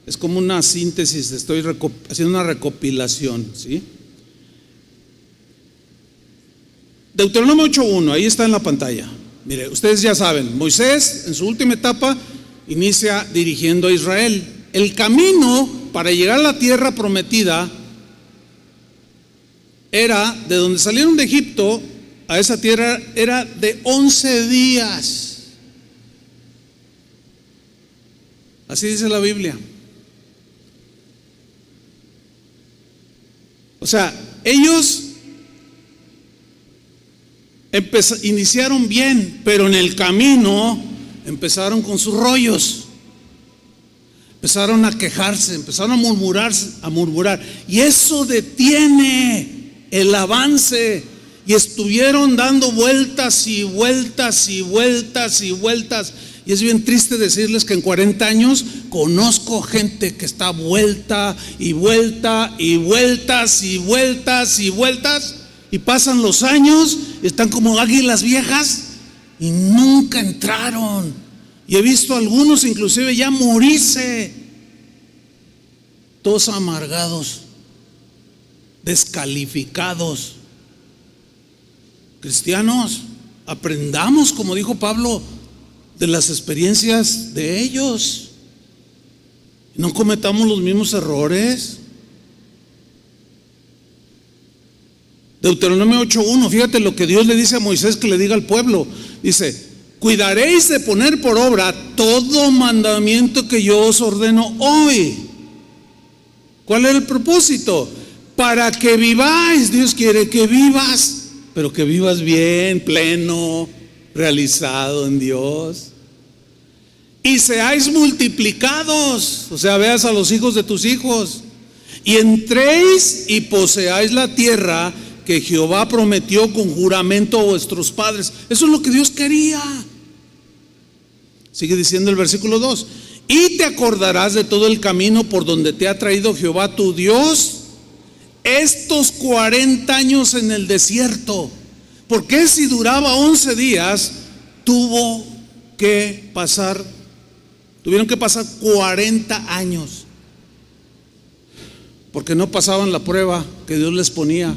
Es como una síntesis. Estoy haciendo una recopilación, ¿sí? Deuteronomio 8:1. Ahí está en la pantalla. Mire, ustedes ya saben, Moisés en su última etapa inicia dirigiendo a Israel. El camino para llegar a la tierra prometida era, de donde salieron de Egipto a esa tierra, era de 11 días. Así dice la Biblia. O sea, ellos iniciaron bien, pero en el camino empezaron con sus rollos. Empezaron a quejarse, empezaron a murmurar, y eso detiene el avance. Y estuvieron dando vueltas y vueltas y vueltas y vueltas. Y es bien triste decirles que en 40 años conozco gente que está vuelta y vuelta y vueltas y vueltas y vueltas, y pasan los años y están como águilas viejas y nunca entraron. Y he visto a algunos inclusive ya morirse, todos amargados, descalificados. Cristianos, aprendamos, como dijo Pablo, de las experiencias de ellos. No cometamos los mismos errores. Deuteronomio 8:1, fíjate lo que Dios le dice a Moisés que le diga al pueblo. Dice: cuidaréis de poner por obra todo mandamiento que yo os ordeno hoy. ¿Cuál es el propósito? Para que viváis. Dios quiere que vivas, pero que vivas bien, pleno, realizado en Dios. Y seáis multiplicados, o sea, veas a los hijos de tus hijos, y entréis y poseáis la tierra que Jehová prometió con juramento a vuestros padres. Eso es lo que Dios quería. Sigue diciendo el versículo 2: y te acordarás de todo el camino por donde te ha traído Jehová tu Dios estos 40 años en el desierto. Porque si duraba 11 días, tuvieron que pasar 40 años, porque no pasaban la prueba que Dios les ponía.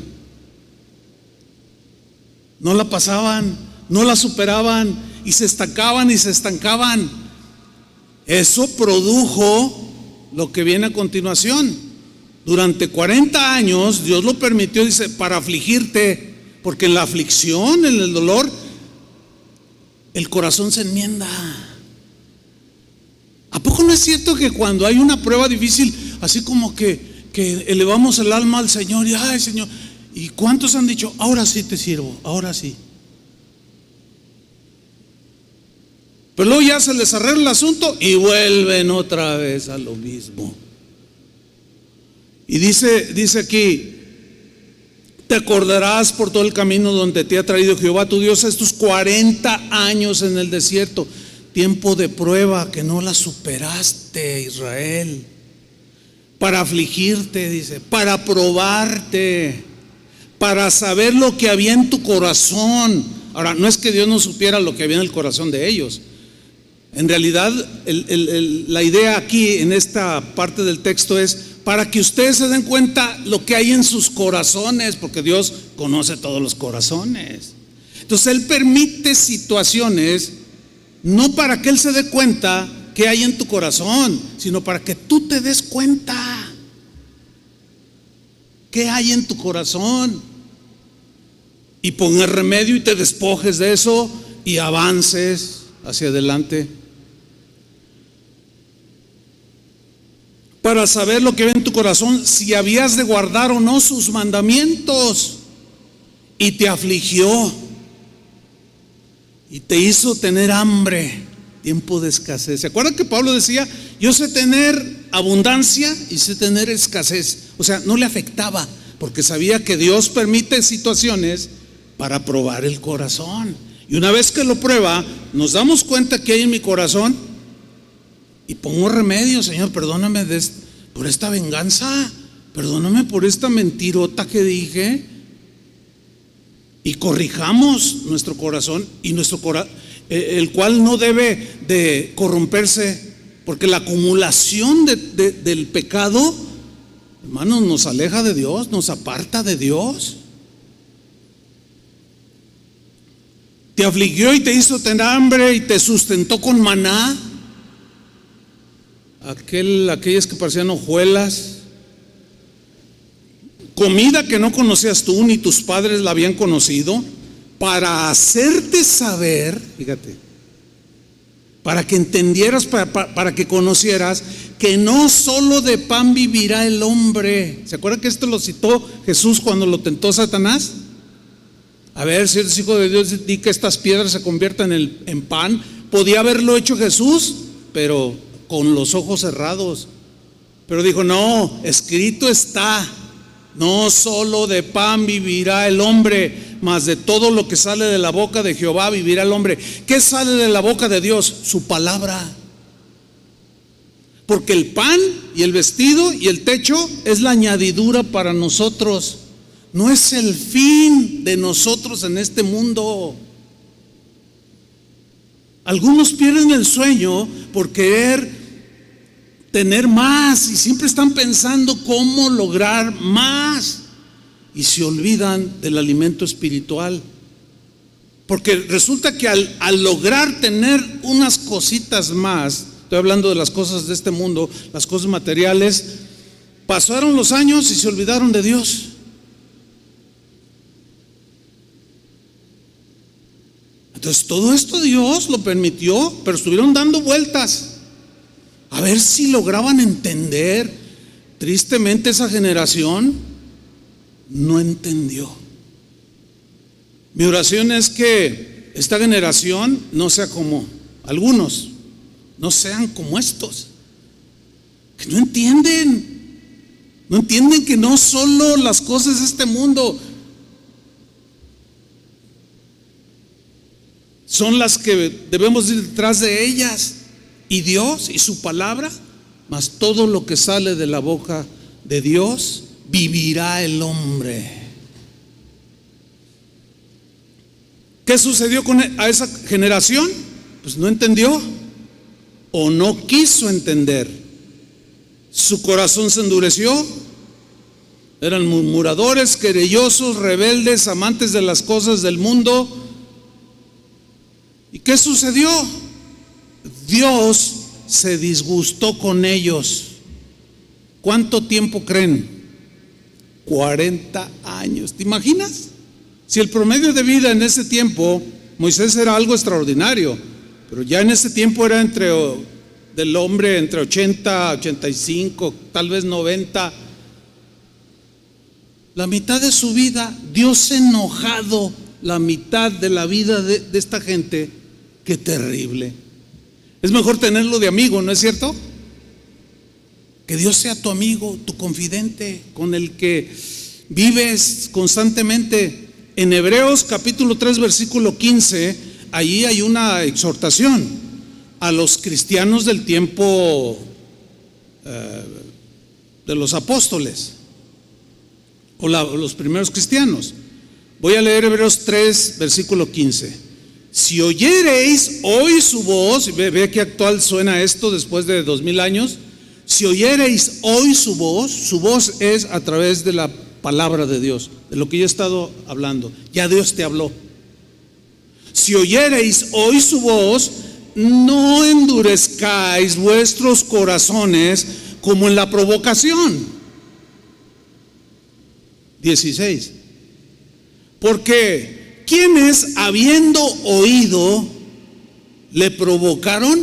No la pasaban, no la superaban, y se estancaban y se estancaban. Eso produjo lo que viene a continuación. Durante 40 años Dios lo permitió, dice, para afligirte, porque en la aflicción, en el dolor, el corazón se enmienda. ¿A poco no es cierto que cuando hay una prueba difícil, así como que elevamos el alma al Señor y ay, Señor, ¿y cuántos han dicho, ahora sí te sirvo, ahora sí? Pero luego ya se les arregla el asunto y vuelven otra vez a lo mismo. Y dice aquí: te acordarás por todo el camino donde te ha traído Jehová tu Dios estos 40 años en el desierto. Tiempo de prueba que no la superaste, Israel. Para afligirte, dice, para probarte, para saber lo que había en tu corazón. Ahora, no es que Dios no supiera lo que había en el corazón de ellos. En realidad, la idea aquí en esta parte del texto es para que ustedes se den cuenta lo que hay en sus corazones, porque Dios conoce todos los corazones. Entonces Él permite situaciones no para que Él se dé cuenta qué hay en tu corazón, sino para que tú te des cuenta qué hay en tu corazón y pongas remedio y te despojes de eso y avances hacia adelante. Para saber lo que ve en tu corazón, si habías de guardar o no sus mandamientos, y te afligió y te hizo tener hambre, tiempo de escasez. ¿Se acuerdan que Pablo decía: yo sé tener abundancia y sé tener escasez? O sea, no le afectaba, porque sabía que Dios permite situaciones para probar el corazón. Y una vez que lo prueba, nos damos cuenta que hay en mi corazón y pongo remedio. Señor, perdóname por esta venganza, perdóname por esta mentirota que dije. Y corrijamos nuestro corazón, y el cual no debe de corromperse, porque la acumulación del pecado, hermanos, nos aleja de Dios, nos aparta de Dios. Te afligió y te hizo tener hambre y te sustentó con maná, aquellas que parecían hojuelas, comida que no conocías tú ni tus padres la habían conocido, para hacerte saber, fíjate, para que entendieras, para que conocieras que no solo de pan vivirá el hombre. ¿Se acuerdan que esto lo citó Jesús cuando lo tentó Satanás? A ver, si eres hijo de Dios, di que estas piedras se conviertan en pan. Podía haberlo hecho Jesús, pero con los ojos cerrados. Pero dijo: no, escrito está, no solo de pan vivirá el hombre, mas de todo lo que sale de la boca de Jehová vivirá el hombre. ¿Qué sale de la boca de Dios? Su palabra. Porque el pan y el vestido y el techo es la añadidura para nosotros, no es el fin de nosotros en este mundo. Algunos pierden el sueño por querer tener más y siempre están pensando cómo lograr más, y se olvidan del alimento espiritual. Porque resulta que al lograr tener unas cositas más, estoy hablando de las cosas de este mundo, las cosas materiales, pasaron los años y se olvidaron de Dios. Entonces todo esto Dios lo permitió, pero estuvieron dando vueltas a ver si lograban entender. Tristemente esa generación no entendió. Mi oración es que esta generación no sea como algunos, no sean como estos, que no entienden que no solo las cosas de este mundo son las que debemos ir detrás de ellas, y Dios y su palabra, mas todo lo que sale de la boca de Dios vivirá el hombre. ¿Qué sucedió a esa generación? Pues no entendió o no quiso entender. Su corazón se endureció. Eran murmuradores, querellosos, rebeldes, amantes de las cosas del mundo. ¿Y qué sucedió? Dios se disgustó con ellos. ¿Cuánto tiempo creen? 40 años. ¿Te imaginas? Si el promedio de vida en ese tiempo, Moisés era algo extraordinario, pero ya en ese tiempo era del hombre entre 80, 85, tal vez 90. La mitad de su vida, Dios enojado, la mitad de la vida de esta gente. Qué terrible. Es mejor tenerlo de amigo, ¿no es cierto? Que Dios sea tu amigo, tu confidente, con el que vives constantemente. En Hebreos capítulo 3 versículo 15, allí hay una exhortación a los cristianos del tiempo de los apóstoles, o los primeros cristianos. Voy a leer Hebreos 3 versículo 15. Si oyereis hoy su voz, ve qué actual suena esto después de 2000 años. Si oyereis hoy su voz es a través de la palabra de Dios, de lo que yo he estado hablando. Ya Dios te habló. Si oyereis hoy su voz, no endurezcáis vuestros corazones como en la provocación. 16. Porque quienes habiendo oído le provocaron,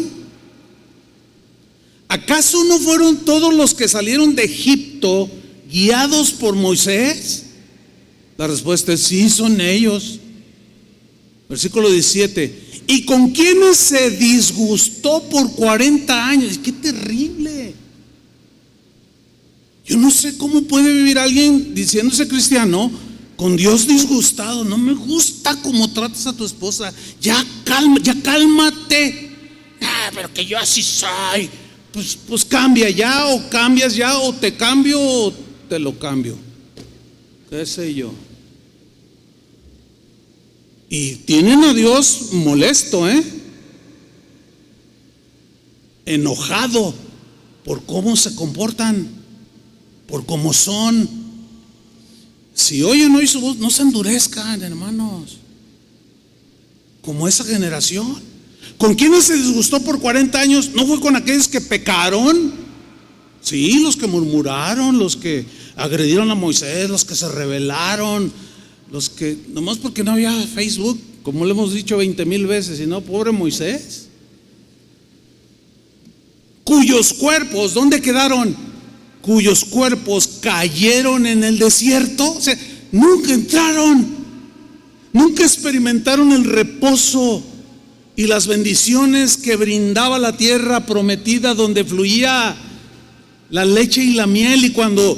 ¿acaso no fueron todos los que salieron de Egipto guiados por Moisés? La respuesta es sí, son ellos. Versículo 17. ¿Y con quienes se disgustó por 40 años? ¡Qué terrible! Yo no sé cómo puede vivir alguien diciéndose cristiano con Dios disgustado. No me gusta cómo tratas a tu esposa. Ya cálmate. Pero que yo así soy. Pues cambia ya, o cambias ya, o te cambio o te lo cambio. ¿Qué sé yo? Y tienen a Dios molesto, enojado por cómo se comportan, por cómo son. Si oyen hoy su voz, no se endurezcan, hermanos, como esa generación. ¿Con quiénes se disgustó por 40 años? ¿No fue con aquellos que pecaron? Sí, los que murmuraron, los que agredieron a Moisés, los que se rebelaron, los que, nomás porque no había Facebook, como le hemos dicho 20,000 veces, y no, pobre Moisés. Cuyos cuerpos, ¿dónde quedaron? Cuyos cuerpos cayeron en el desierto. O sea, nunca entraron, nunca experimentaron el reposo y las bendiciones que brindaba la tierra prometida, donde fluía la leche y la miel. Y cuando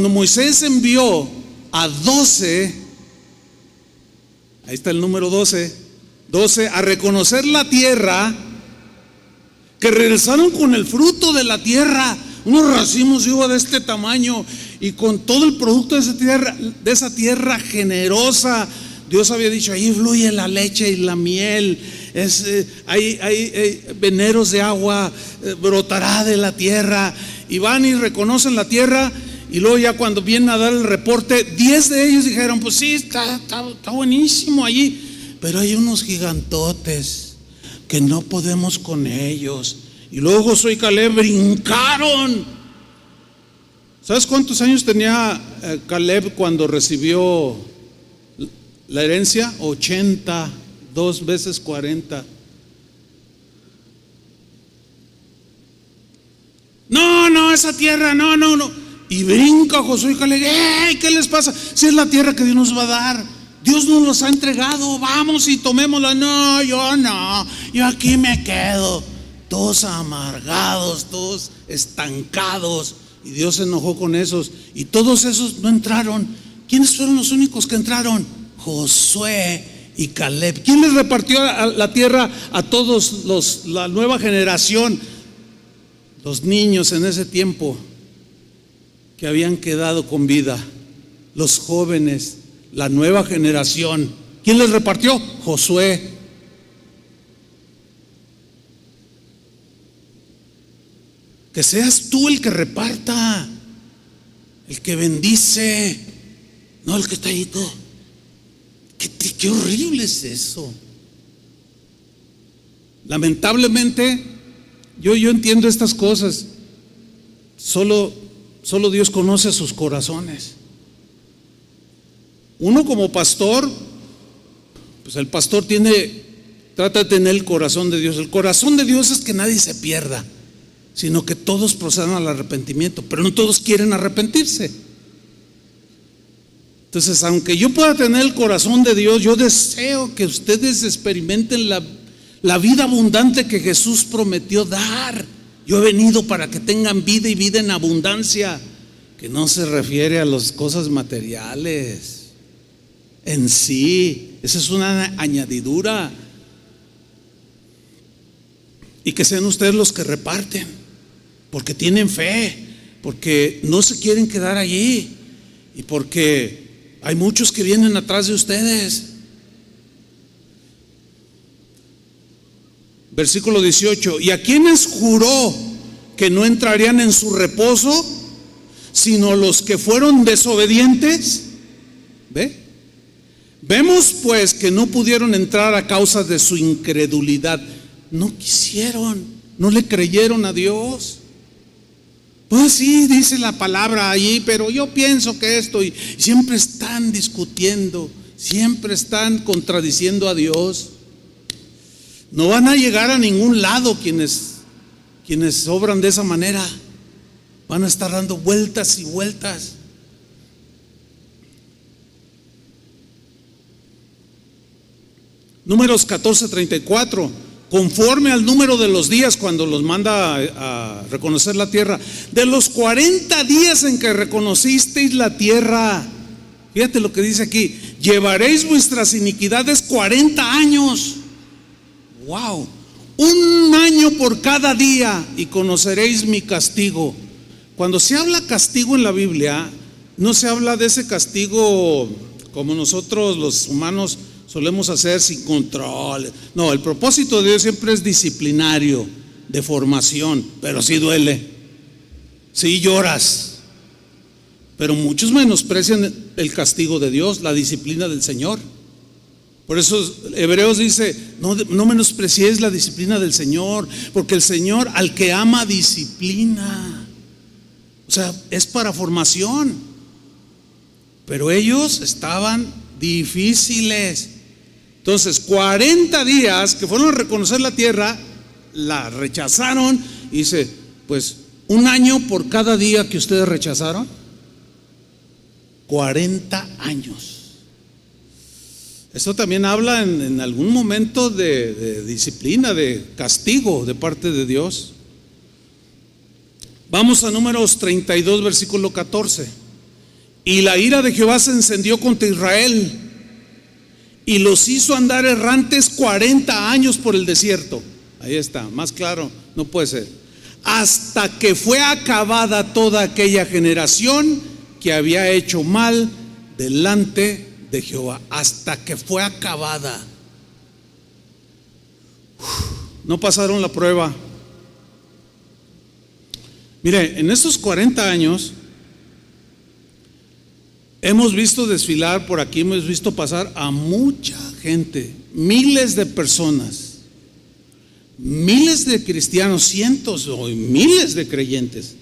Moisés envió a 12, ahí está el número 12, a reconocer la tierra, que regresaron con el fruto de la tierra, unos racimos de uva de este tamaño, y con todo el producto de esa tierra generosa. Dios había dicho: ahí fluye la leche y la miel, hay veneros de agua, brotará de la tierra. Y van y reconocen la tierra. Y luego ya cuando vienen a dar el reporte, 10 de ellos dijeron: pues sí, está buenísimo allí, pero hay unos gigantotes que no podemos con ellos. Y luego Josué y Caleb brincaron. ¿Sabes cuántos años tenía Caleb cuando recibió la herencia? 80, 2 veces 40. No, esa tierra, no. Y brinca Josué y Caleb. ¿Qué les pasa? Si es la tierra que Dios nos va a dar, Dios nos los ha entregado, vamos y tomémosla. No, yo aquí me quedo. Todos amargados, todos estancados. Y Dios se enojó con esos. Y todos esos no entraron. ¿Quiénes fueron los únicos que entraron? Josué y Caleb. ¿Quién les repartió la tierra a todos la nueva generación? Los niños en ese tiempo que habían quedado con vida, los jóvenes, la nueva generación. ¿Quién les repartió? Josué. Que seas tú el que reparta, el que bendice, no el que está ahí todo. Qué horrible es eso. Lamentablemente, yo entiendo estas cosas. Solo Dios conoce sus corazones. Uno como pastor, pues el pastor trata de tener el corazón de Dios. El corazón de Dios es que nadie se pierda, sino que todos procedan al arrepentimiento, pero no todos quieren arrepentirse. Entonces, aunque yo pueda tener el corazón de Dios, yo deseo que ustedes experimenten la vida abundante que Jesús prometió dar. Yo he venido para que tengan vida y vida en abundancia, que no se refiere a las cosas materiales en sí. Esa es una añadidura. Y que sean ustedes los que reparten, porque tienen fe, porque no se quieren quedar allí, y porque hay muchos que vienen atrás de ustedes. Versículo 18: y a quienes juró que no entrarían en su reposo, sino los que fueron desobedientes. Vemos pues que no pudieron entrar a causa de su incredulidad. No quisieron, no le creyeron a Dios. Pues sí, dice la palabra allí, pero yo pienso que esto, y siempre están discutiendo, siempre están contradiciendo a Dios. No van a llegar a ningún lado quienes obran de esa manera. Van a estar dando vueltas y vueltas. Números 14:34. Conforme al número de los días cuando los manda a reconocer la tierra, de los 40 días en que reconocisteis la tierra, fíjate lo que dice aquí, llevaréis vuestras iniquidades 40 años. Wow, un año por cada día y conoceréis mi castigo. Cuando se habla castigo en la Biblia, no se habla de ese castigo como nosotros los humanos solemos hacer sin control. No, el propósito de Dios siempre es disciplinario, de formación, pero sí duele, sí lloras. Pero muchos menosprecian el castigo de Dios, la disciplina del Señor. Por eso Hebreos dice, no menosprecies la disciplina del Señor, porque el Señor al que ama disciplina. O sea, es para formación. Pero ellos estaban difíciles. Entonces 40 días que fueron a reconocer la tierra, la rechazaron. Y dice, pues un año por cada día que ustedes rechazaron, 40 años. Esto también habla en algún momento de disciplina, de castigo de parte de Dios. Vamos a Números 32, versículo 14. Y la ira de Jehová se encendió contra Israel y los hizo andar errantes 40 años por el desierto. Ahí está, más claro no puede ser. Hasta que fue acabada toda aquella generación que había hecho mal delante de Jehová. Hasta que fue acabada. No pasaron la prueba. Mire, en estos 40 años hemos visto desfilar por aquí, hemos visto pasar a mucha gente, miles de personas, miles de cristianos, cientos o miles de creyentes.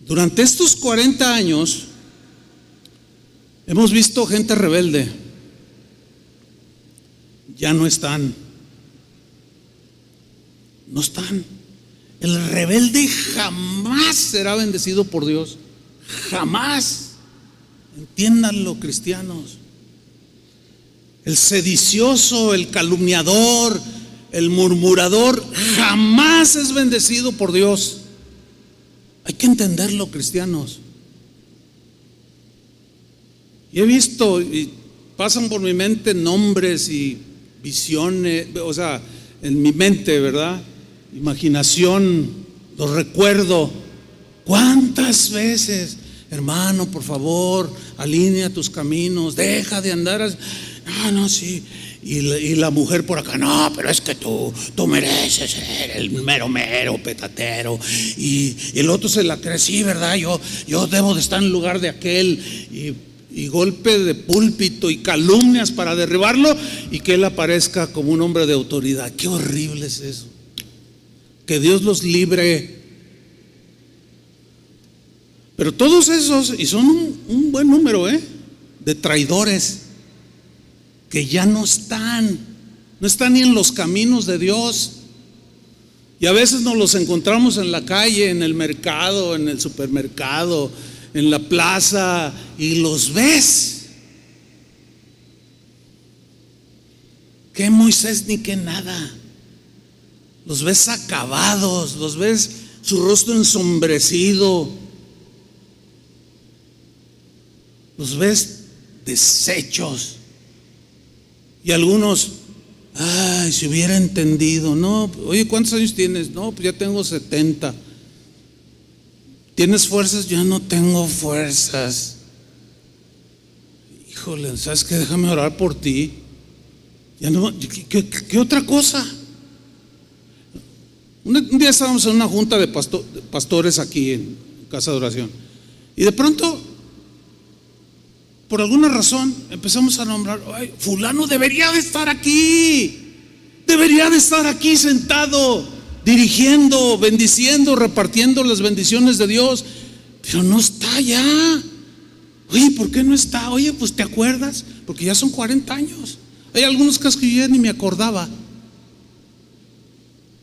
Durante estos 40 años hemos visto gente rebelde. Ya no están. No están. El rebelde jamás será bendecido por Dios. Jamás. Entiéndanlo, cristianos. El sedicioso, el calumniador, el murmurador jamás es bendecido por Dios. Hay que entenderlo, cristianos. Y he visto, y pasan por mi mente nombres y visiones, o sea, en mi mente, ¿verdad? Imaginación, los recuerdo. ¿Cuántas veces, hermano, por favor, alinea tus caminos, deja de andar? No, sí. Y la mujer por acá, no, pero es que tú mereces ser el mero petatero. Y el otro se la cree, sí, ¿verdad? Yo debo de estar en lugar de aquel. Y golpe de púlpito y calumnias para derribarlo y que él aparezca como un hombre de autoridad. Qué horrible es eso. Que Dios los libre. Pero todos esos, y son un buen número, de traidores que ya no están ni en los caminos de Dios. Y a veces nos los encontramos en la calle, en el mercado, en el supermercado, en la plaza, y los ves. Que Moisés ni que nada. Los ves acabados, los ves su rostro ensombrecido, los ves deshechos. Y algunos, ay, si hubiera entendido. No, oye, ¿cuántos años tienes? No, pues ya tengo 70. ¿Tienes fuerzas? Ya no tengo fuerzas. Híjole, ¿sabes qué? Déjame orar por ti. Ya no, ¿qué otra cosa? Un día estábamos en una junta de pastores aquí en casa de oración. Y de pronto por alguna razón empezamos a nombrar, ay, fulano debería de estar aquí. Debería de estar aquí sentado, dirigiendo, bendiciendo, repartiendo las bendiciones de Dios, pero no está ya. Oye, ¿por qué no está? Oye, pues ¿te acuerdas? Porque ya son 40 años. Hay algunos casos que yo ya ni me acordaba.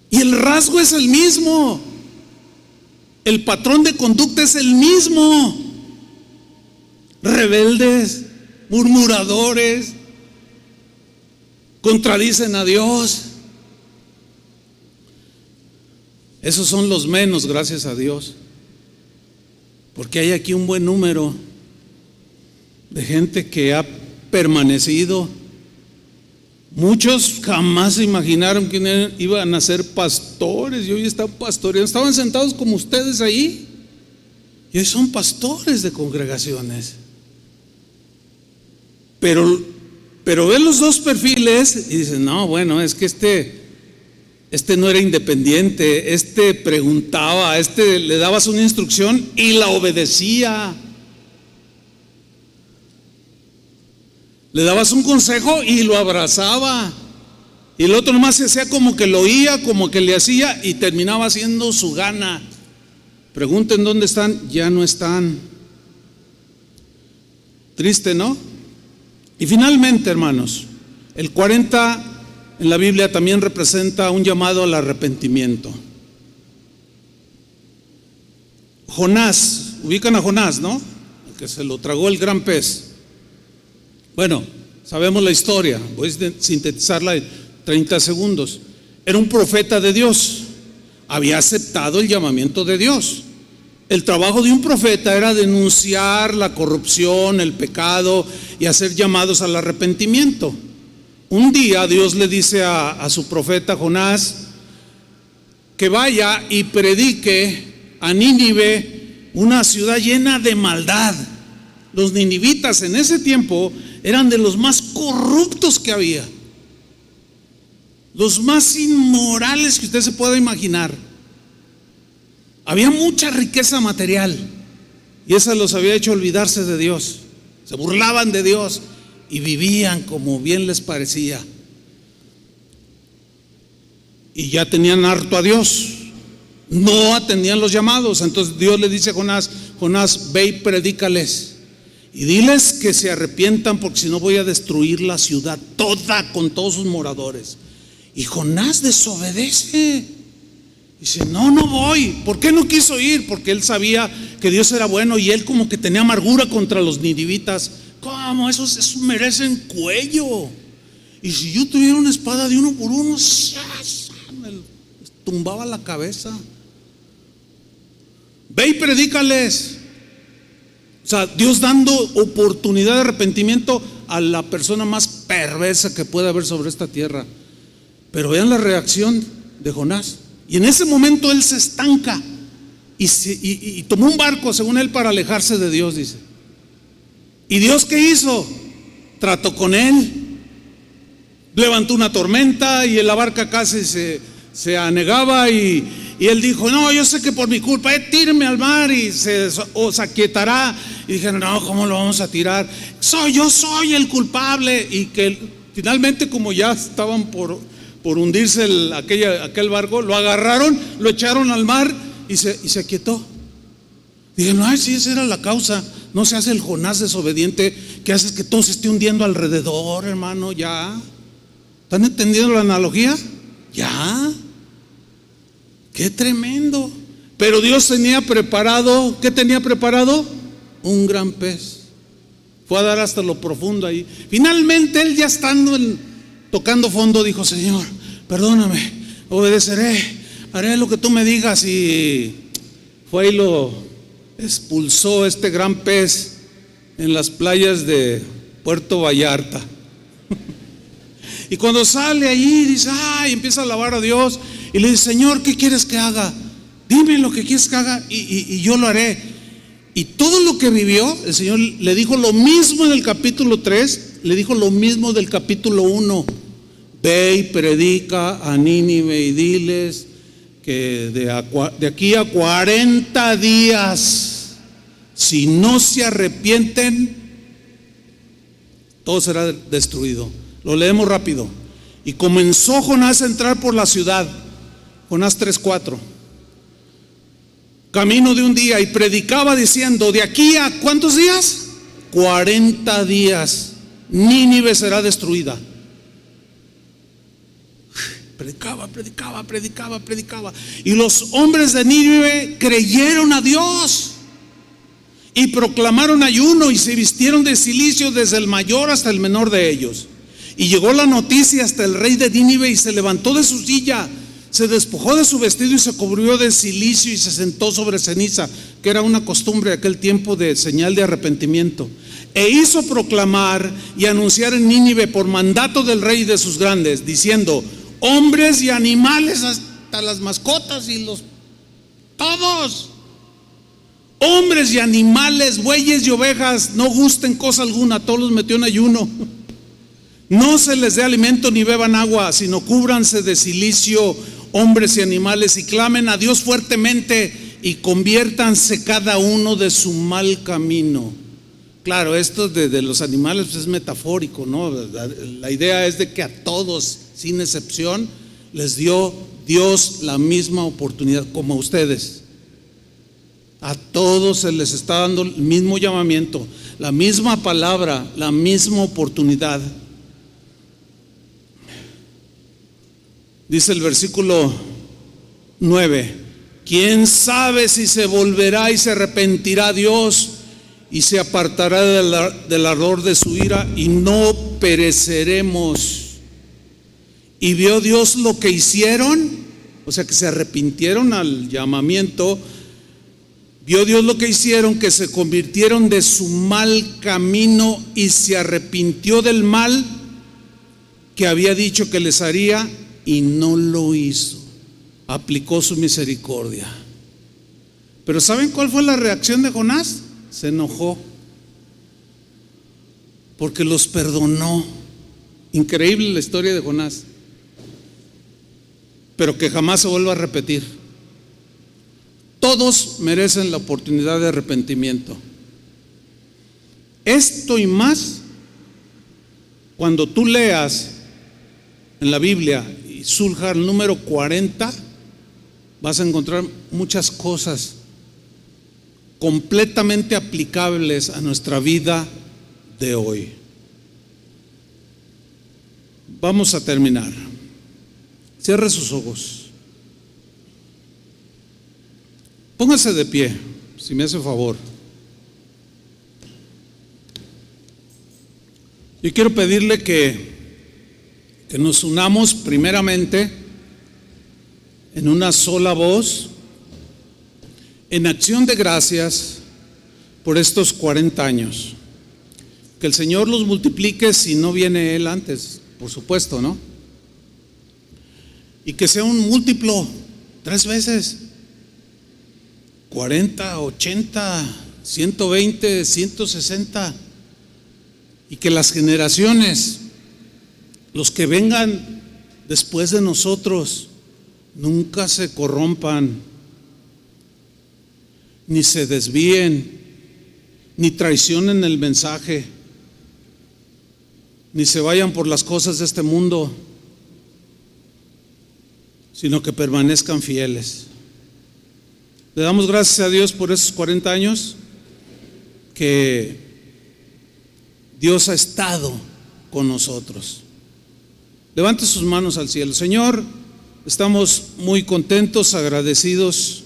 Y el rasgo es el mismo. El patrón de conducta es el mismo. Rebeldes, murmuradores, contradicen a Dios. Esos son los menos, gracias a Dios, porque hay aquí un buen número de gente que ha permanecido. Muchos jamás se imaginaron que iban a ser pastores y hoy están pastoreando. Estaban sentados como ustedes ahí y hoy son pastores de congregaciones. Pero ven los dos perfiles y dicen, no, bueno, es que este no era independiente, este preguntaba, le dabas una instrucción y la obedecía. Le dabas un consejo y lo abrazaba. Y el otro nomás se hacía como que lo oía, como que le hacía y terminaba haciendo su gana. Pregunten dónde están, ya no están. Triste, ¿no? Y finalmente, hermanos, el 40 en la Biblia también representa un llamado al arrepentimiento. Jonás, ubican a Jonás, ¿no? Que se lo tragó el gran pez. Bueno, sabemos la historia, voy a sintetizarla en 30 segundos. Era un profeta de Dios, había aceptado el llamamiento de Dios. El trabajo de un profeta era denunciar la corrupción, el pecado y hacer llamados al arrepentimiento. Un día Dios le dice a su profeta Jonás que vaya y predique a Nínive, una ciudad llena de maldad. Los ninivitas en ese tiempo eran de los más corruptos que había, los más inmorales que usted se pueda imaginar. Había mucha riqueza material y esa los había hecho olvidarse de Dios. Se burlaban de Dios y vivían como bien les parecía. Y ya tenían harto a Dios, no atendían los llamados. Entonces Dios le dice a Jonás: Jonás, ve y predícales y diles que se arrepientan, porque si no voy a destruir la ciudad toda con todos sus moradores. Y Jonás desobedece. Dice, no voy. ¿Por qué no quiso ir? Porque él sabía que Dios era bueno y él como que tenía amargura contra los ninivitas. ¿Cómo? Esos merecen cuello. Y si yo tuviera una espada de uno por uno, me tumbaba la cabeza. Ve y predícales. O sea, Dios dando oportunidad de arrepentimiento a la persona más perversa que puede haber sobre esta tierra. Pero vean la reacción de Jonás. Y en ese momento él se estanca y tomó un barco, según él, para alejarse de Dios, dice. ¿Y Dios qué hizo? Trató con él, levantó una tormenta y en la barca casi se anegaba y él dijo, no, yo sé que por mi culpa, tíreme al mar y se aquietará. Y dijeron, no, ¿cómo lo vamos a tirar? Yo soy el culpable. Y que finalmente, como ya estaban por hundirse aquel barco, lo agarraron, lo echaron al mar y se aquietó. Dijeron, ay, sí, esa era la causa. No se hace el Jonás desobediente que hace que todo se esté hundiendo alrededor, hermano. Ya ¿están entendiendo la analogía? Ya. Qué tremendo. Pero Dios tenía preparado, ¿qué tenía preparado? Un gran pez. Fue a dar hasta lo profundo ahí. Finalmente él, ya estando tocando fondo, dijo, Señor, perdóname, obedeceré, haré lo que tú me digas. Y fue y lo expulsó este gran pez en las playas de Puerto Vallarta. Y cuando sale allí dice, empieza a alabar a Dios y le dice, Señor, ¿qué quieres que haga? Dime lo que quieres que haga y yo lo haré. Y todo lo que vivió, el Señor le dijo lo mismo en el capítulo 3, le dijo lo mismo del capítulo 1. Ve y predica a Nínive y diles que de aquí a 40 días, si no se arrepienten, todo será destruido. Lo leemos rápido. Y comenzó Jonás a entrar por la ciudad, Jonás 3:4, camino de un día, y predicaba diciendo: de aquí a ¿cuántos días? 40 días Nínive será destruida. Predicaba. Y los hombres de Nínive creyeron a Dios y proclamaron ayuno y se vistieron de cilicio desde el mayor hasta el menor de ellos. Y llegó la noticia hasta el rey de Nínive, y se levantó de su silla, se despojó de su vestido y se cubrió de cilicio y se sentó sobre ceniza, que era una costumbre de aquel tiempo de señal de arrepentimiento. E hizo proclamar y anunciar en Nínive por mandato del rey y de sus grandes, diciendo: hombres y animales, hasta las mascotas y todos, hombres y animales, bueyes y ovejas, no gusten cosa alguna. Todos los metió en ayuno. No se les dé alimento ni beban agua, sino cúbranse de cilicio, hombres y animales, y clamen a Dios fuertemente, y conviértanse cada uno de su mal camino. Claro, esto de los animales pues es metafórico, ¿no? La idea es de que a todos, sin excepción, les dio Dios la misma oportunidad, como a ustedes. A todos se les está dando el mismo llamamiento, la misma palabra, la misma oportunidad. Dice el versículo 9: ¿quién sabe si se volverá y se arrepentirá Dios y se apartará del ardor de su ira, y no pereceremos? Y vio Dios lo que hicieron, o sea que se arrepintieron al llamamiento. Vio Dios lo que hicieron, que se convirtieron de su mal camino, y se arrepintió del mal que había dicho que les haría, y no lo hizo. Aplicó su misericordia. Pero ¿saben cuál fue la reacción de Jonás? Se enojó, porque los perdonó. Increíble la historia de Jonás, pero que jamás se vuelva a repetir. Todos merecen la oportunidad de arrepentimiento. Esto y más, cuando tú leas en la Biblia y surja el número 40, vas a encontrar muchas cosas completamente aplicables a nuestra vida de hoy. Vamos a terminar. Cierre sus ojos. Póngase de pie, si me hace favor. Yo quiero pedirle que nos unamos primeramente en una sola voz, en acción de gracias por estos 40 años. Que el Señor los multiplique si no viene Él antes, por supuesto, ¿no? Y que sea un múltiplo 3 veces, 40, 80, 120, 160, y que las generaciones, los que vengan después de nosotros, nunca se corrompan, ni se desvíen, ni traicionen el mensaje, ni se vayan por las cosas de este mundo, sino que permanezcan fieles. Le damos gracias a Dios por esos 40 años que Dios ha estado con nosotros. Levante sus manos al cielo. Señor, estamos muy contentos, agradecidos,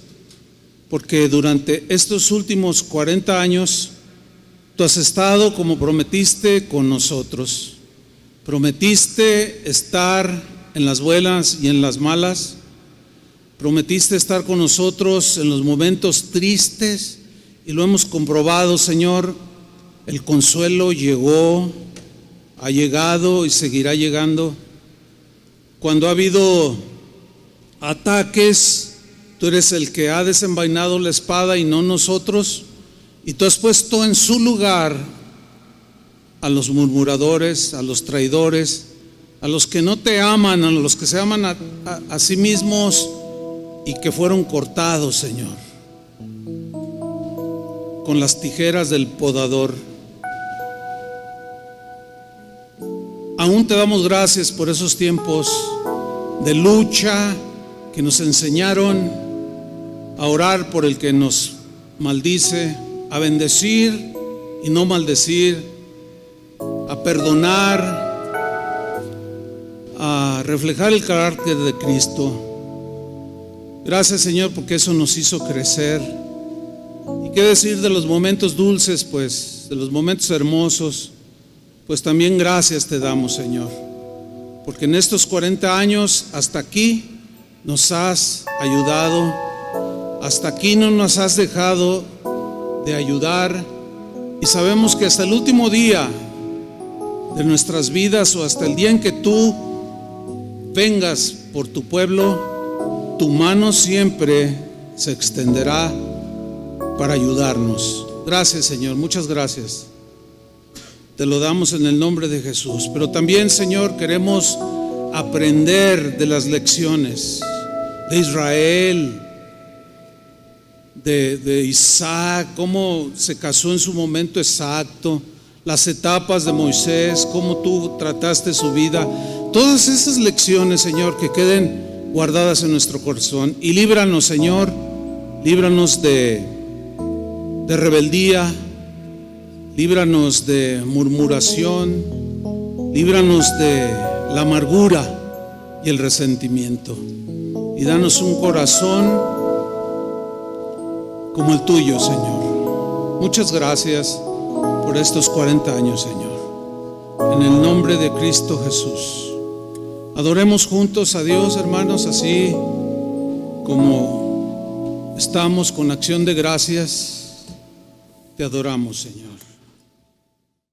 porque durante estos últimos 40 años Tú has estado, como prometiste, con nosotros. Prometiste estar en las buenas y en las malas. Prometiste estar con nosotros en los momentos tristes, y lo hemos comprobado, Señor. El consuelo llegó, ha llegado y seguirá llegando. Cuando ha habido ataques, Tú eres el que ha desenvainado la espada y no nosotros. Y Tú has puesto en su lugar a los murmuradores, a los traidores, a los que no Te aman, a los que se aman a sí mismos y que fueron cortados, Señor, con las tijeras del podador. aún te damos gracias por esos tiempos de lucha que nos enseñaron a orar por el que nos maldice, a bendecir y no maldecir, a perdonar, a reflejar el carácter de Cristo. Gracias, Señor, porque eso nos hizo crecer. Y qué decir de los momentos dulces, pues, de los momentos hermosos, pues también gracias te damos, Señor, porque en estos 40 años hasta aquí nos has ayudado, hasta aquí no nos has dejado de ayudar, y sabemos que hasta el último día de nuestras vidas o hasta el día en que tú vengas por tu pueblo, tu mano siempre se extenderá para ayudarnos. Gracias, Señor, muchas gracias. Te lo damos en el nombre de Jesús. Pero también, Señor, queremos aprender de las lecciones de Israel, de Isaac, cómo se casó en su momento exacto, las etapas de Moisés, cómo tú trataste su vida. Todas esas lecciones, Señor, que queden guardadas en nuestro corazón. Y líbranos, Señor, líbranos de rebeldía, líbranos de murmuración, líbranos de la amargura y el resentimiento, y danos un corazón como el tuyo, Señor. Muchas gracias por estos 40 años, Señor. En el nombre de Cristo Jesús. Adoremos juntos a Dios, hermanos, así como estamos con acción de gracias. Te adoramos, Señor.